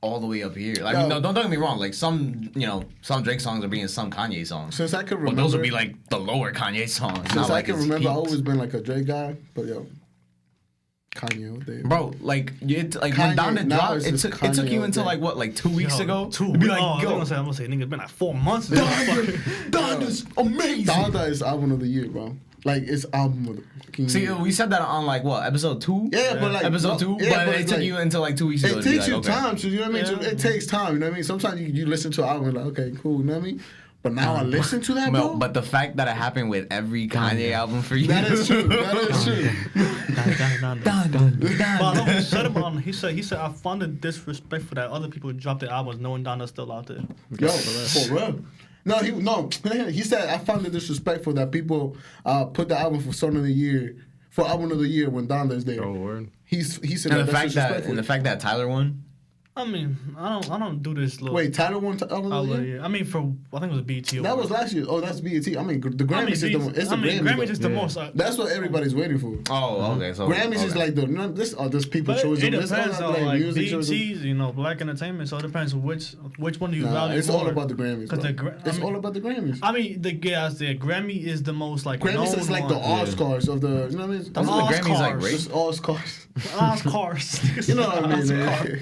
all the way up here. Like, Yo. no, don't get me wrong. Like some Drake songs are being some Kanye songs. Since I could But remember, those would be like the lower Kanye songs. since not I like can his remember, I've peaks. always been like a Drake guy. But yo, Kanye all day. Bro, like when Kanye, Donda now dropped, it's it just took Kanye you all until day. like what, like 2 weeks ago? Two. To be like, I'm yo, gonna say, nigga, it's been like 4 months. Donda's amazing. Donda is album of the year, bro. Like it's album of the fucking See, year. we said that on like what, episode 2? Yeah, but like Episode 2, yeah, but it it's took like- you until like 2 weeks ago. It to be takes you like, okay. time, so you know what I mean. So Yeah. it takes time, you know what I mean. Sometimes you listen to an album and like, okay, cool, you know what I mean. But now I listen to that, No, bro. but the fact that it happened with every Kanye album for you. That is true. That is true. But I know he said about he said I found it disrespectful that other people drop their albums knowing Donda's still out there. Yo, for real. No, he said I found it disrespectful that people put the album for album of the year when Donda is there. Oh, word. He said And that's the fact that Tyler won. I mean, I don't do this little. Wait, Tyler won album of the year? I mean, I think it was BT. That was last year. Oh, that's BET. I mean, the Grammys is the Grammys. Grammys is the Yeah. most. That's what everybody's waiting for. Oh, okay. So Grammys is like this people But choosing. it This depends all on like like music BT's, choosing. Black Entertainment. So it depends which one do you Nah, value it's more. all about the Grammys. 'Cause Bro. It's all about the Grammys. I mean, the Grammy is the most like Grammys known is like the one. Oscars of the. You know what I mean? That's what the Grammys like, Oscars. right? It's Oscars. Oscars. You know what I mean?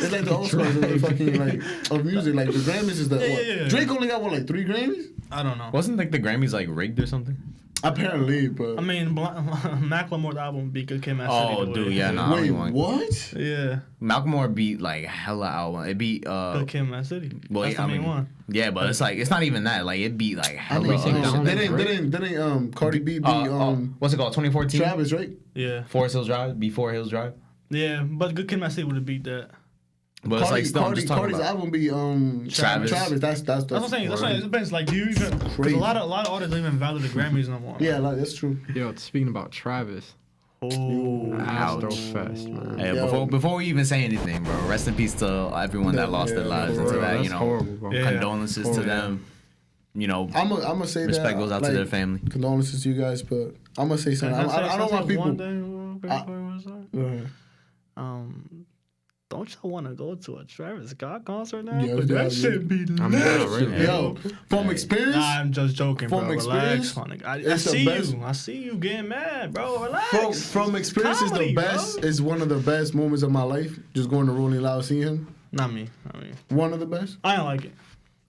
It's like the Oscars of the fucking like of music. Like the Grammys is the what? Yeah. Drake only got what, like 3 Grammys? I don't know. Wasn't like the Grammys like rigged or something? Apparently, but I mean, Macklemore's album beat Good Kid, Mad City. Oh, the dude, way. yeah, nah. I wait, don't want- what? Yeah, Malcolm beat like hella album. It beat Good Kid, Mad City. well, That's the main one. Yeah, but it's like it's not even that. Like it beat like I hella. mean, Everything other down shit. there. didn't Cardi B beat What's it called? 2014. Travis, right? Yeah, Forest Hills Drive. Before Hills Drive. yeah, but Good Kid, Mad City would have beat that. But it's like still I'm just talking Cardi's about. album be Travis. That's That's what I'm saying. That's what it depends. Like, do you even? Because Crazy. a lot of artists don't even value the Grammys no more. Yeah, like that's true. Yo, speaking about Travis, Oh, Astrofest, man. Hey, Yo. before we even say anything, bro, rest in peace to everyone that lost their lives for into real, that. That's You know, horrible, bro. Yeah. condolences to Horrible. them. You know, I'm gonna say respect that. goes out like, to their family. Condolences to you guys, but I'm gonna say something. I don't want people. One thing before we start? Uh, Don't y'all want to go to a Travis Scott concert now? Yeah, But yeah, that shit be lit. I'm not really. Yo, from experience, Nah, I'm just joking, bro. From Relax, experience, my nigga. I it's the see best. you. I see you getting mad, bro. Relax. from experience is Comedy, the best. bro. Is one of the best moments of my life. Just going to Rolling Loud, seeing him. Not me. One of the best. I don't like it.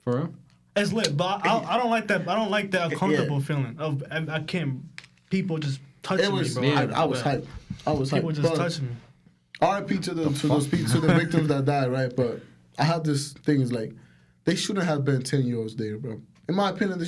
For real? It's lit, but I don't like that. I don't like that uncomfortable feeling of I can't. People just touching It was. me, bro. I was hyped. I was hyped. People just But touching me. R.I.P. to the victims that died, right? But I have this thing is like, they shouldn't have been 10-year-olds there, bro. In my opinion,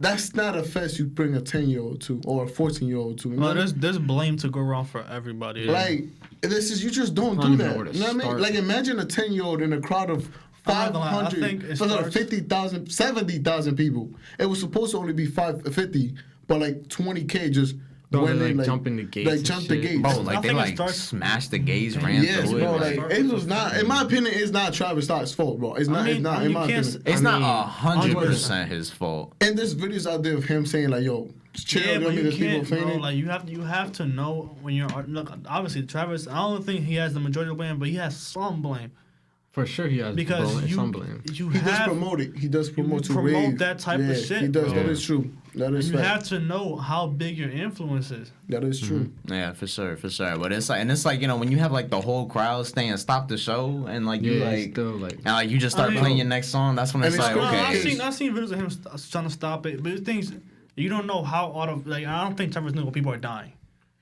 That's not a fest you bring a 10-year-old to or a 14-year-old to. Well, there's blame to go around for everybody. Like, this is, you just don't I do don't that. know where to You know what I mean? start. Like, imagine a 10-year-old in a crowd of I'm not gonna lie, I think 500, it starts- 50,000, 70,000 people. It was supposed to only be 50, but like 20K just Bro, went they, in, like, jumping the gates Like, and jumped the shit. gates. Bro, I like they think it like starts- smashed the gays, ran Yes, through bro. it. Like, it was not, in my opinion, it's not Travis Scott's fault, bro. It's not, mean, it's not, I mean, in you my can't opinion. It's I not mean, 100% his fault. And there's videos out there of him saying, like, yo, chill, Yeah, you know but what I mean? you There's people can't, bro. fainting. Like you have to know when you're look. Obviously, Travis. I don't think he has the majority of blame, but he has some blame For sure, he has because some blame. you He does have promote it. He does promote to promote rave. that type of shit, He does. bro. That is true. That is you fact. have to know how big your influence is. That is true. Yeah, for sure. But it's like, you know, when you have like the whole crowd staying stop the show and like you Yeah, like still like. and like you just start I mean- playing your next song, that's when And it's it's like, cool. okay. I've seen videos of him trying to stop it, but the things you don't know how like I don't think Travis knew when people are dying.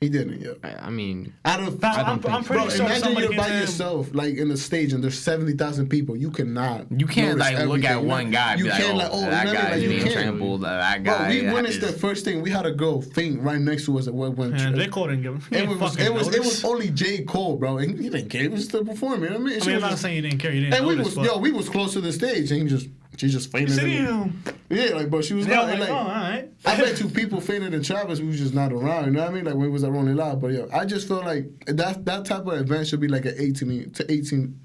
He didn't, yeah. I mean, Out of I'm pretty bro, sure imagine somebody you're came by to him. yourself, like in the stage, and there's 70,000 people. You cannot. You can't notice like look at everything. one guy and You be like, can't, oh, like, oh, that you know, guy's like, you being can't. trampled. That Bro, guy. we witnessed the is- first thing. We had a girl faint right next to us at when And J. Cole didn't give him. it was only J. Cole, bro, and he didn't care. He was still performing. I mean, I mean, I'm not saying he didn't care. He didn't and notice, but we was close to the stage, and she just fainted. see in him. Yeah, like, but she was Yeah, not. I'm and, like, like, oh, all right. I bet you people fainted in Travis, we was just not around. You know what I mean? Like when it was at Rolling Loud. But yeah, I just feel like that type of event should be like an 18 to 18.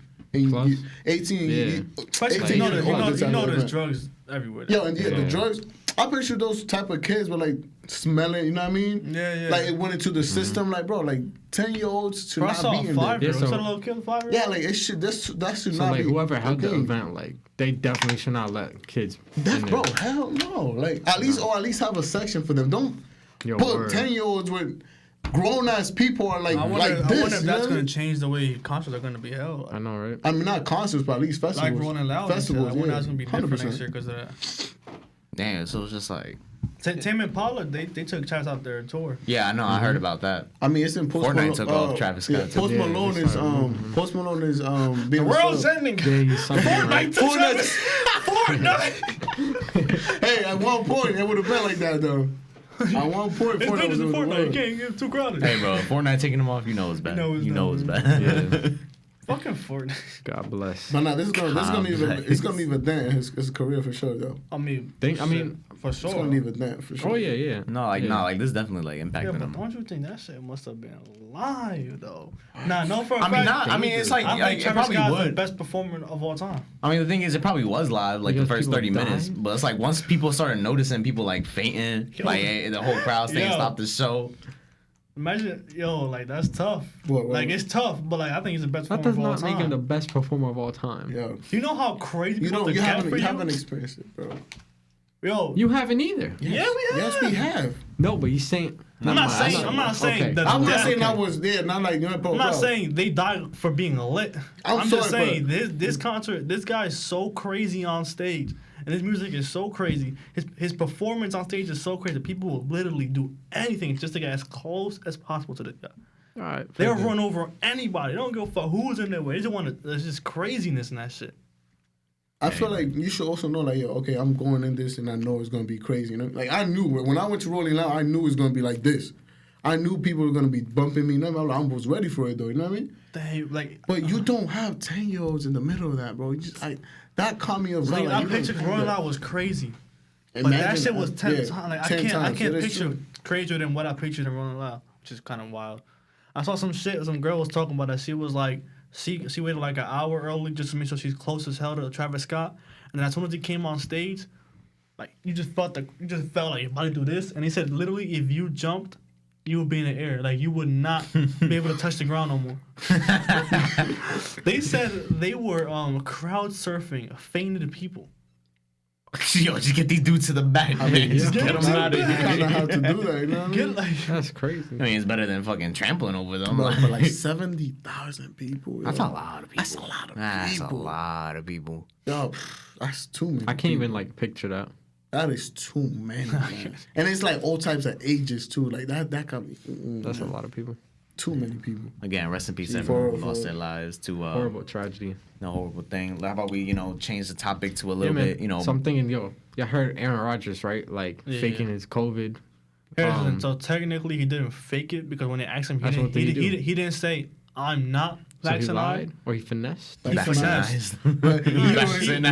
Plus? 18, Yeah. Especially 18 you know, years you old, know, this you type know of there's event. drugs everywhere. Yo, and the Yeah. drugs. I'm pretty sure those type of kids were like smelling. You know what I mean? Yeah, yeah. Like it went into the system. Like bro, like 10-year-olds should Bro, I not saw be a in there. 5-year-old. Yeah, You so- saw a little kid 5-year-old? Yeah, like it should. That should so not like be. whoever held the okay. event, like they definitely should not let kids. That, in bro, there. hell no. Like at least have a section for them. Don't Yo, put word. 10-year-olds with grown ass people are like I wonder, like I this. wonder if you that's know? going to change the way concerts are going to be held. I know, right? I mean, not concerts, but at least festivals. Like Rolling Loud. Festivals, I wonder yeah, that's going to be different 100%. next year because of that. Damn, so it's just like, Tame Impala, they took Travis out their tour. yeah, I know, I heard about that. I mean, it's in Post Fortnite Malone. took off Travis Scott, too. Post Yeah, Malone they is started Post Malone is being The world's restored. ending. Yeah, he's something, right? Fortnite took Travis. Fortnite. Hey, at one point it would have been like that though. At one point, It's Fortnite dangerous was in in Fortnite. You the can't get too crowded. Hey, bro, Fortnite taking him off, you know it's bad. You know it's bad. bad. Yeah. Fucking Fortnite. God bless. But nah, this is gonna leave Complex. it's gonna leave a dent in his career for sure though. I mean, for It's gonna sure. leave a dent for sure. Oh yeah. No, like, Yeah. no, like, this definitely, like, Yeah, impacted but him. don't you think that shit must have been live though? Nah, no, for a I mean, fact. not, I mean, it's like, I like think it Travis probably Scott's the would. best performer of all time. I mean, the thing is, it probably was live, like, the Because first people 30 minutes. died? But it's like, once people started noticing people, like, fainting, Yo. like, the whole crowd saying, Yo. stop the show. Imagine, like that's tough. What? Like it's tough, but like I think he's the best That performer does of all not time. make him the best performer of all time. Yo, You know how crazy you people don't. have to You get haven't. for You you? haven't experienced it, bro. Yo, You haven't either. yeah, we have. Yes, we have. No, but he's saying. I'm not saying okay. that. I'm not that- saying I was there. Not like bro. I'm not bro. saying they died for being lit. I'm just sorry, saying this concert, this guy is so crazy on stage, and his music is so crazy. His performance on stage is so crazy. People will literally do anything just to get as close as possible to this guy. All right. They'll fair run over anybody. They don't give a fuck who's in their way. They just want to. There's just craziness in that shit. I feel like you should also know, like, yo, okay, I'm going in this and I know it's gonna be crazy. You know, like I knew when I went to Rolling Loud, I knew it was gonna be like this. I knew people were gonna be bumping me. You know, I was ready for it though. You know what I mean? They like. But you don't have 10-year-olds in the middle of that, bro. You just that caught me off guard. I you don't pictured have Rolling that. Loud was crazy, but Imagine that shit was 10 yeah, times. Like, 10 I times. can't That is picture true. crazier than what I pictured in Rolling Loud, which is kind of wild. I saw some shit. Some girl was talking about that. She was like, she waited like an hour early just to make sure she's close as hell to Travis Scott. And then as soon as he came on stage, like you just felt like your body do this. And he said literally, if you jumped, you would be in the air. Like you would not be able to touch the ground no more. They said they were crowd surfing fainted people. Yo, just get these dudes to the back. I mean, Just yeah, get them out of You here. kind of have to do that. You know what I Get mean? like That's crazy. I mean, it's better than fucking trampling over them. Bro, but like 70,000 people. Yo. That's a lot of people. That's a lot of That's people. a lot of people. Yo, that's too many. I can't people. even like picture that. That is too many, man. And it's like all types of ages too. Like that got me. That's a lot of people. Too many people. Again, rest in peace, For- everyone who for- lost their lives to Horrible tragedy. the horrible thing. How about we, change the topic to a Yeah, little man. bit, So I'm thinking, yo, I heard Aaron Rodgers, right? Like faking his COVID. So technically, he didn't fake it because when they asked him, he didn't say I'm not vaccinated. So he lied or he finessed. He finessed. Vaccinized.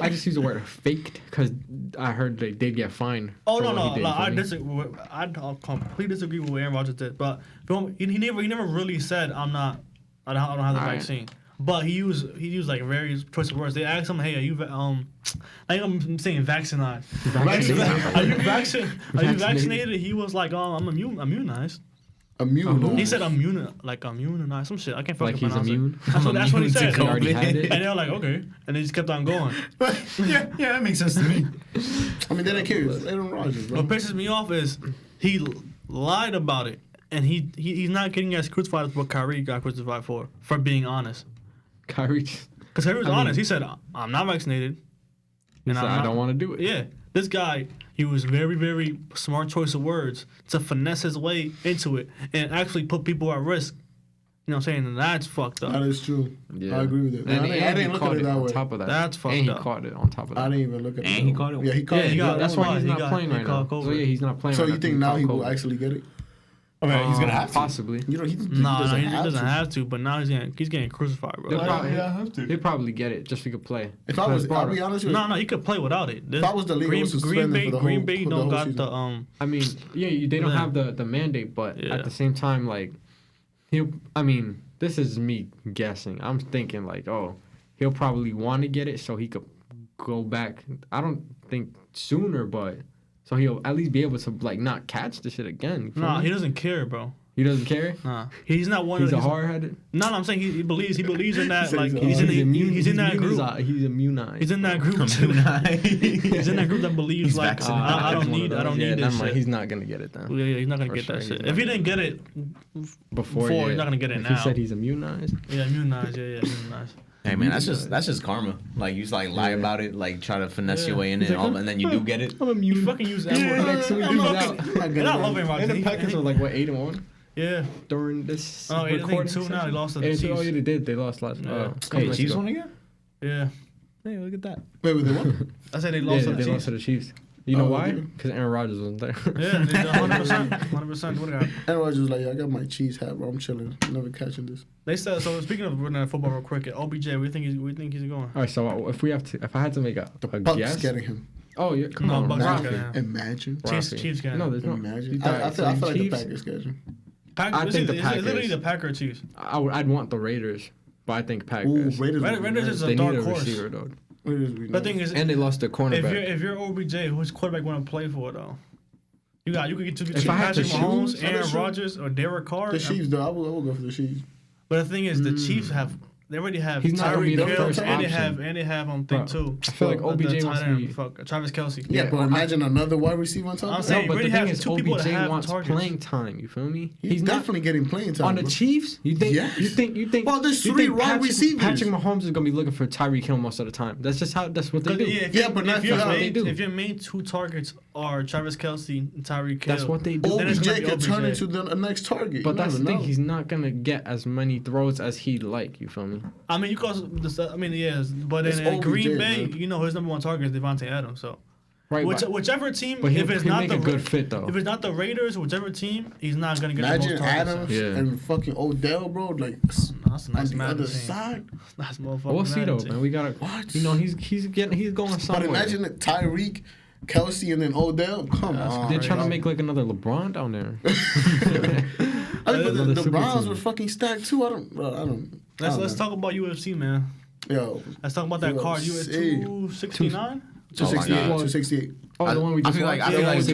I just use the word faked because I heard they did get fined. Oh no, I disagree. I completely disagree with what Aaron Rodgers did, but he never really said I don't have the vaccine. But he used like various choice of words. They asked him, "Hey, are you I'm saying vaccinated? Are you vaccinated?" He was like, "Oh, I'm immunized." He said immunized, some shit. I can't fucking pronounce it. That's what he said. And they're like, okay, and they just kept on going. yeah, that makes sense to me. I mean, they don't care. Aaron Rodgers, bro. What pisses me off is he lied about it, and he's not getting as crucified as what Kyrie got crucified for being honest. Kyrie, because Kyrie was honest. He said, "I'm not vaccinated," and I don't want to do it. Yeah, this guy, he was very, very smart choice of words to finesse his way into it and actually put people at risk. You know what I'm saying? And that's fucked up. That is true. Yeah. I agree with it. And I didn't look at it that way. On top of that. That's fucked up. And he caught it on top of that. I didn't even look at it. And he caught it. Yeah, he caught it. That's why he's not playing right now. So yeah, he's not playing. So you think now he will actually get it? I mean, he's gonna have to. Possibly. You know, he doesn't have to. But now he's getting crucified, bro. He'll probably get it just so he could play. If I was, I'll be honest with you. No, he could play without it. If I was the league, Green Bay don't got the I mean, yeah, they don't have the mandate, but at the same time, like this is me guessing. I'm thinking like, he'll probably want to get it so he could go back. I don't think sooner, but. So he'll at least be able to like not catch the shit again. Nah, he doesn't care, bro. He doesn't care. Nah, he's not one. He's a hard-headed. No, I'm saying he believes in that. Like he's in that group. He's immunized. He's in that group. He's in that group that believes like I don't need this shit. He's not gonna get it then. Yeah, he's not gonna get that shit. If he didn't get it before, he's not gonna get it now. He said he's immunized. Yeah, immunized. Yeah, immunized. Hey man, that's just karma. Like you just like lie about it, like try to finesse your way in it, and then you do get it. I'm immune. You fucking use that word. And I love him. And the Packers are like 8-1. Yeah. During this. Oh, I think 2 now. They lost to the Chiefs. Oh yeah, they did. They lost last. Hey, Chiefs won again? Yeah. Hey, look at that. Wait, they won? I said they lost to the Chiefs. They lost to the Chiefs. You know why? Because Aaron Rodgers wasn't there. Yeah, 100%. 100%. What got? Aaron Rodgers was like, I got my cheese hat, bro. I'm chilling. Never catching this. They said so. Speaking of running football real quick, OBJ, where do you think he's going? All right, so if I had to make a Bucks guess, getting him. Oh yeah, come on, Imagine. Chiefs getting him. No, there's no. Imagine. I feel like the Packers get him. I think the Packers. It's literally the Packers Chiefs. I'd want the Raiders, but I think Packers. Raiders is a dark horse. Receiver, though. The thing is, and they lost their cornerback. If you're OBJ, who's quarterback want to play for though? You could get to Patrick Mahomes, Aaron Rodgers, or Derek Carr. The Chiefs, though, I will go for the Chiefs. But the thing is, the Chiefs they already have Tyreek Hill, and they have thing too. I feel like OBJ wants to be Travis Kelce. Yeah, but imagine another wide receiver on top. I'm saying, but the thing is, two people OBJ that have wants targets. playing time. You feel me? He's definitely getting playing time on the Chiefs. You think? Yes. You think? Well, there's 3 wide receivers. Patrick Mahomes is gonna be looking for Tyreek Hill most of the time. That's just how. That's what they do. If your main 2 targets are Travis Kelce and Tyreek Hill, that's what they do. OBJ could turn into the next target. But that's the thing. He's not gonna get as many throws as he'd like. You feel me? I mean, yes, but in Green Bay, man. You know his number 1 target is Devontae Adams. So, right, whichever team, but if it's not a good fit though, if it's not the Raiders, whichever team, he's not gonna get the most targets. Adams and fucking Odell, bro, like that's a nice on the other side. That's motherfucking. We'll see though, man. We gotta. What? You know, he's going somewhere. But imagine Tyreek, Kelce, and then Odell. Come on, they're trying to make like another LeBron down there. But the Browns were fucking stacked too. I don't. Let's talk about UFC, man. Yo, let's talk about that card. UFC 269, 268. Oh, the one we just I feel like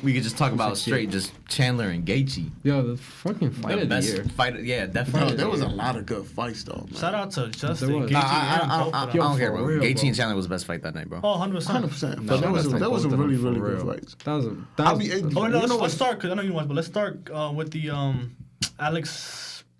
we could just talk about straight just Chandler and Gaethje. Yo, the fucking fight of the year. Yeah, definitely. There was a lot of good fights though. Man. Shout out to Justin. I don't care, bro. Gaethje and Chandler was the best fight that night, bro. Oh, 100%. But there was some really good fights. Let's start because I know you watched, but let's start with the Alex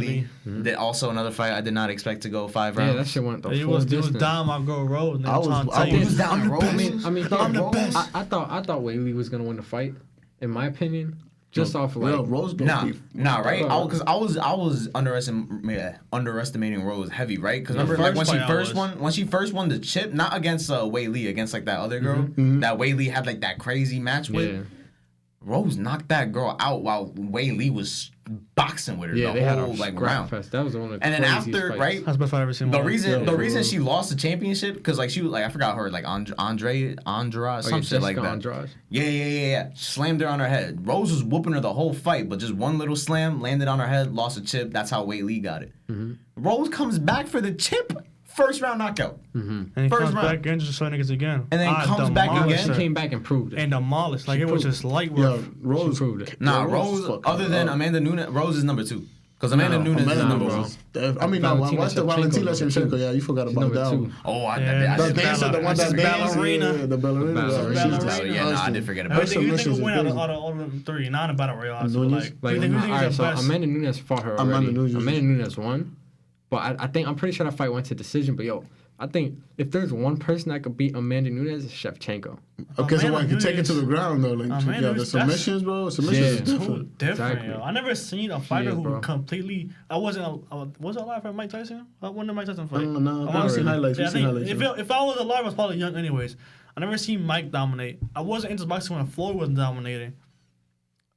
Whaley. Whaley. That also another fight I did not expect to go 5 rounds. Yeah, that shit went the He full was distance. down my girl road. And they I was- trying to I tell you, was down I'm the road. best. I mean, I'm the best. I thought Whaley was gonna win the fight. In my opinion, Just off like Rose goes Nah, deep. right? Because I was underestimating Rose heavy, right? Because remember, like when she first won the chip, not against Wei Li, against like that other girl that Wei Li had like that crazy match with. Rose knocked that girl out while Wei Li was boxing with her the they had whole a like scrap round. fest. That was the one of the And then craziest after, fights. right? That's the best fight I've ever seen. The reason she lost the championship because like she was like I forgot her like Andra some shit like that. Andrade. Yeah. Slammed her on her head. Rose was whooping her the whole fight, but just one little slam landed on her head, lost a chip. That's how Wei Li got it. Rose comes back for the chip, first round knockout. And he First comes round. back and just fight niggas again. And then comes back demolished again. her. She came back and proved it. And demolished. Like it was just light Yeah, work. Rose She proved it. Nah, Yeah, Rose is fucking other than up. Amanda Nunes, Rose is number 2. Because Amanda Nunes is Amanda number Nunes 1. is I mean, no, Valentina what's the Shevchenko Valentina number two. Shevchenko? Yeah, you forgot She's about number that 2. one. Oh, Yeah, I The did dancer, the one That's that dances. ballerina. Yeah, the ballerina. Ballerina. Yeah, I did forget I about think it. you think submissions who win is out of crazy. all of them 3? Not in Battle Royale. So Nunes? like, you think all right, who's so the best? Amanda Nunes fought her Amanda already. Nunes. Amanda Nunes won, but I'm pretty sure that fight went to decision. But yo, I think if there's one person that could beat Amanda Nunes, it's Shevchenko. Okay, so Amanda what? You take it to Nunes- the ground though, like Amanda yeah, the Nunes, submissions, bro. Submissions is Yeah. different. Too different, Exactly. yo. I never seen a fighter is, who bro. completely. I was alive for Mike Tyson. When did Mike Tyson fight? No, I we've seen highlights. Yeah, We've I seen think highlights. if I was alive, I was probably young anyways. I never seen Mike dominate. I wasn't into boxing when Floyd was dominating.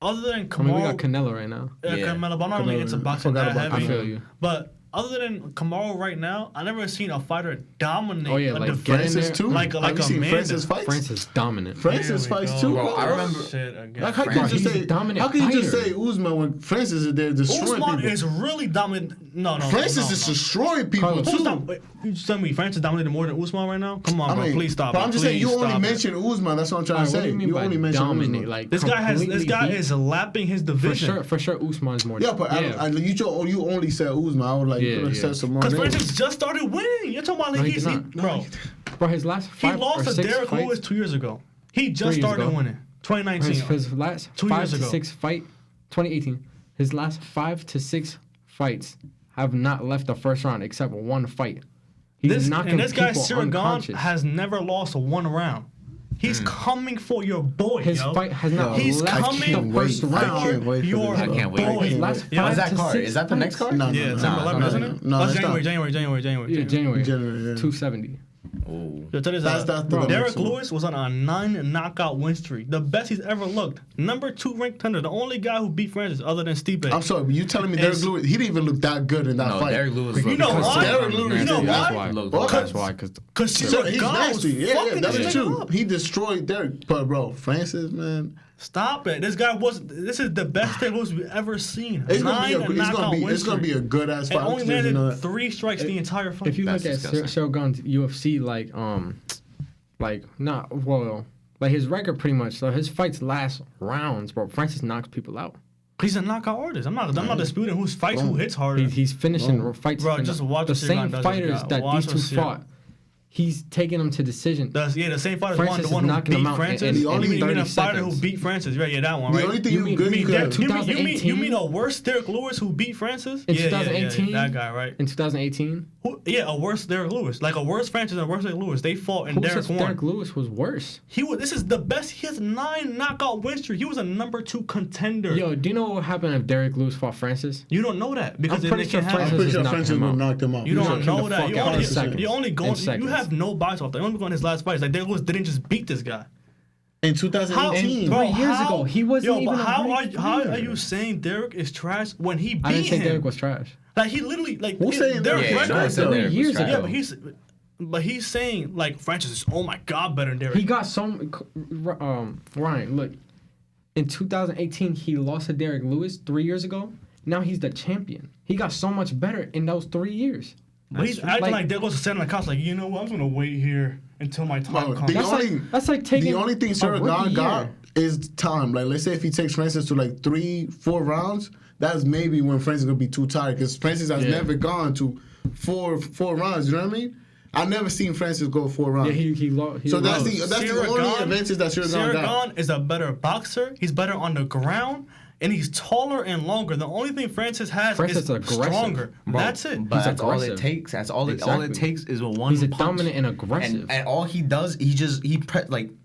Other than I mean, we Kamaru, got Canelo right now. Yeah. Canelo, but I'm not really Canelo, into yeah. boxing Forgot that about heavy. I feel you. But other than Kamaru right now, I never seen a fighter dominate. Oh, yeah, a like defense. get in Francis there. too. Like Have you seen Amanda. Francis fights? France is dominant. Francis Here we fights go. too, Bro, bro. I remember- Shit again. Like how can Bro, you just he's say a dominant how can you just fighter. say Usman when Francis is there destroying Usman people? is really dominant. No. Francis no, is no. destroying people Carlos, Who's too. wait, you just tell me Francis dominated more than Usman right now? Come on, bro. Please stop But it. I'm just saying you Please only stop it. mentioned Usman. That's what I'm trying Alright, to what do say. you mean by only mentioned dominate? Usman. Like This completely guy beat? is lapping his for division. sure. Usman's more. Yeah, but you only said Usman. I would like Yeah, could have yeah. said some more Because names. Francis just started winning. You're talking about No, like he he's did not. bro. Bro, his last He 5 lost or to 6 Derek fights. Lewis 2 years ago. He just 3 years started ago. winning. 2019. His last 2 5 years to ago. 6 fight, 2018. His last 5 to 6 fights have not left the first round except one fight. He's knocking this guy people Cyril unconscious. has never lost one round. He's coming for your boy. His yo. fight has not He's left coming the wait. first I round. can't wait for your this. I can't wait. boy. His last Yeah. 5 What's that to card? 6 Is that the next fights. card? No, Yeah, December 11th, isn't it? No, Oh, it's January. Yeah, January. January, yeah. 270. Oh. Yo, tell you That's this, the Derek next one. Lewis was on a 9 knockout win streak, the best he's ever looked. Number 2 ranked contender, the only guy who beat Francis other than Stipe. I'm sorry, but you telling me Derek It's- Lewis? He didn't even look that good in that No, fight. Derek Lewis. You know why? Derek Lewis, You know That's why? why. Look, That's why. Because Because So he's nasty. Yeah, fucking that's this true. nigga up. He destroyed Derek. But bro, Francis, man, Stop it. This guy this is the best Derek Lewis we've ever seen. it's gonna 9 knockout win it's gonna be streak. a good ass And fight. only I'm just, landed 3 strikes the entire fight. if you That's look at disgusting. Shogun's UFC, like his record pretty much. So his fights last rounds, bro. Francis knocks people out. He's a knockout artist. I'm not disputing who's fights who hits harder. He's finishing fights. Bro, and just watch the what same Shogun does fighters to this guy. that Watch these what two Shogun- fought. He's taking them to decision. The same fighter Francis the one is who knocking him beat out Francis. in- in you mean 30 a fighter who seconds. beat Francis? Right, yeah, that one, the right? only thing You you mean- good you you mean could. 2018? You mean a worse Derek Lewis who beat Francis? In Yeah, 2018? that guy, right? In 2018, A worse Derek Lewis, like a worse Francis and a worse Derek Lewis. They fought and who Derek says won. Derek Lewis was worse? This is the best. He has 9 knockout win streak. He was a number 2 contender. Yo, do you know what would happen if Derek Lewis fought Francis? You don't know that because I'm it pretty can sure happen. I'm Francis pretty sure knocked Francis him would out. knocked him out. You don't knocked him know the that. fuck You out only, in seconds. you only go. In You seconds. have no bias off that. You only go on his last fights. Like Derek Lewis didn't just beat this guy. In How, 2018. bro, 3 years ago, he wasn't yo, even but a how great are player. you saying Derek is trash when he beat I didn't say him? Derek was trash. Like he literally like Who's saying Derek Derek? Yeah, record. no one said 3 Derek was years trash. ago. Yeah, but he's saying like Francis is oh my god better than Derek. He got some. Ryan, look. In 2018, he lost to Derek Lewis 3 years ago. Now he's the champion. He got so much better in those 3 years. But he's acting like Derek Lewis is sitting on the couch like, you know what, I'm just gonna wait here until my time Bro, comes. That's like taking. The only thing a Cyril rookie got year. is time. Like, let's say if he takes Francis to like 3-4 rounds, that's maybe when Francis gonna be too tired because Francis has never gone to four rounds. You know what I mean? I've never seen Francis go 4 rounds. Yeah, he lost. So that's the only advantage that Cyril got. Cyril is a better boxer. He's better on the ground. And he's taller and longer. The only thing Francis has Francis is is aggressive. stronger. Bro, That's it. But He's that's all it aggressive. takes. That's all it Exactly. takes is a one He's a punch. dominant and aggressive. And all he does, he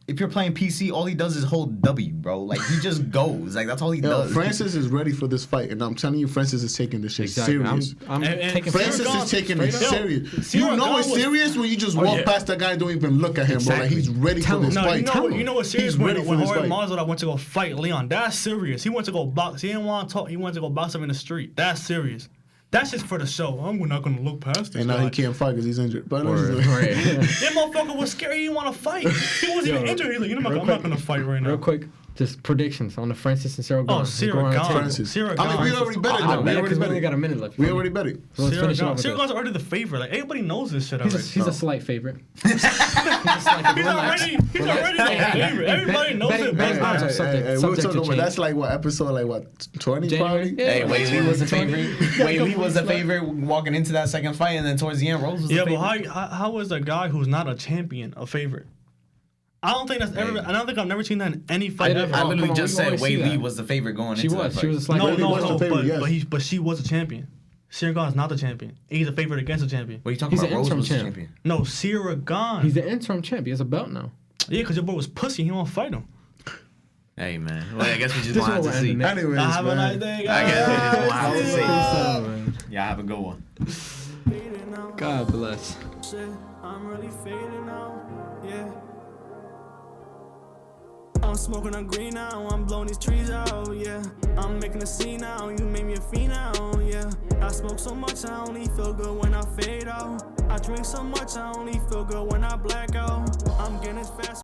if you're playing PC, all he does is hold W, bro. Like he just goes. Like that's all he does. Francis is ready for this fight, and I'm telling you, Francis is taking this shit serious. I'm taking Francis is taking it serious. You know it's was- serious when you just walk past that guy and don't even look at him, bro. Like he's ready for this No, fight. you know what's serious? He's When ready for this Jorge fight. Masvidal went to go fight Leon, that's serious. He went to go box. He didn't want to talk. He went to go box him in the street. That's serious. That's just for the show. I'm not gonna look past this And now guy. he can't fight because he's injured. But That motherfucker was scared. He didn't want to fight. He wasn't even injured. He's like, I'm not gonna fight right now. Real quick, just predictions on the Francis and Cyril. Oh, Cyril gone. Francis. Cyril I mean, we gone. already bet it. I though. bet We it because we already only bet got it. a minute left. We already bet it. So let's finish it off with Cyril this. Gane's already the favorite. Like everybody knows this shit already. He's a slight favorite. He's already the favorite. Everybody knows it. Betting But odds are Hey, we were subject to talking about change. that's like what episode, like what 20 January? probably. Yeah. Hey, Whaley was the 20. favorite. Whaley was the favorite walking into that second fight, and then towards the end, Rose was the yeah, favorite. but how is a guy who's not a champion a favorite? I don't think that's ever. I don't think I've never seen that in any fight I ever. I Oh, literally come on, just we said always see Whaley that. was the favorite going She into was. that She fight. was a slight No, favorite. Whaley was the favorite, yes. but she was a champion. Cyril Gane's not the champion. He's a favorite against a champion. What are you talking He's about? an Rose interim was the champ. champion. No, Cyril Gane. He's the interim champ. He has a belt now. Yeah, because your boy was pussy. He won't fight him. Hey man. Well, I guess we just This want is to what we're see. ending it. Anyways, Have a nice man. day, I guys. guess we just want to see. Man. Yeah, have a good one. Fading out. God bless. Shit, I'm really fading out. Yeah. I'm smoking on green now, I'm blowing these trees out, yeah. I'm making a scene now, you made me a fiend now, yeah. I smoke so much, I only feel good when I fade out. I drink so much, I only feel good when I black out. I'm getting as fast.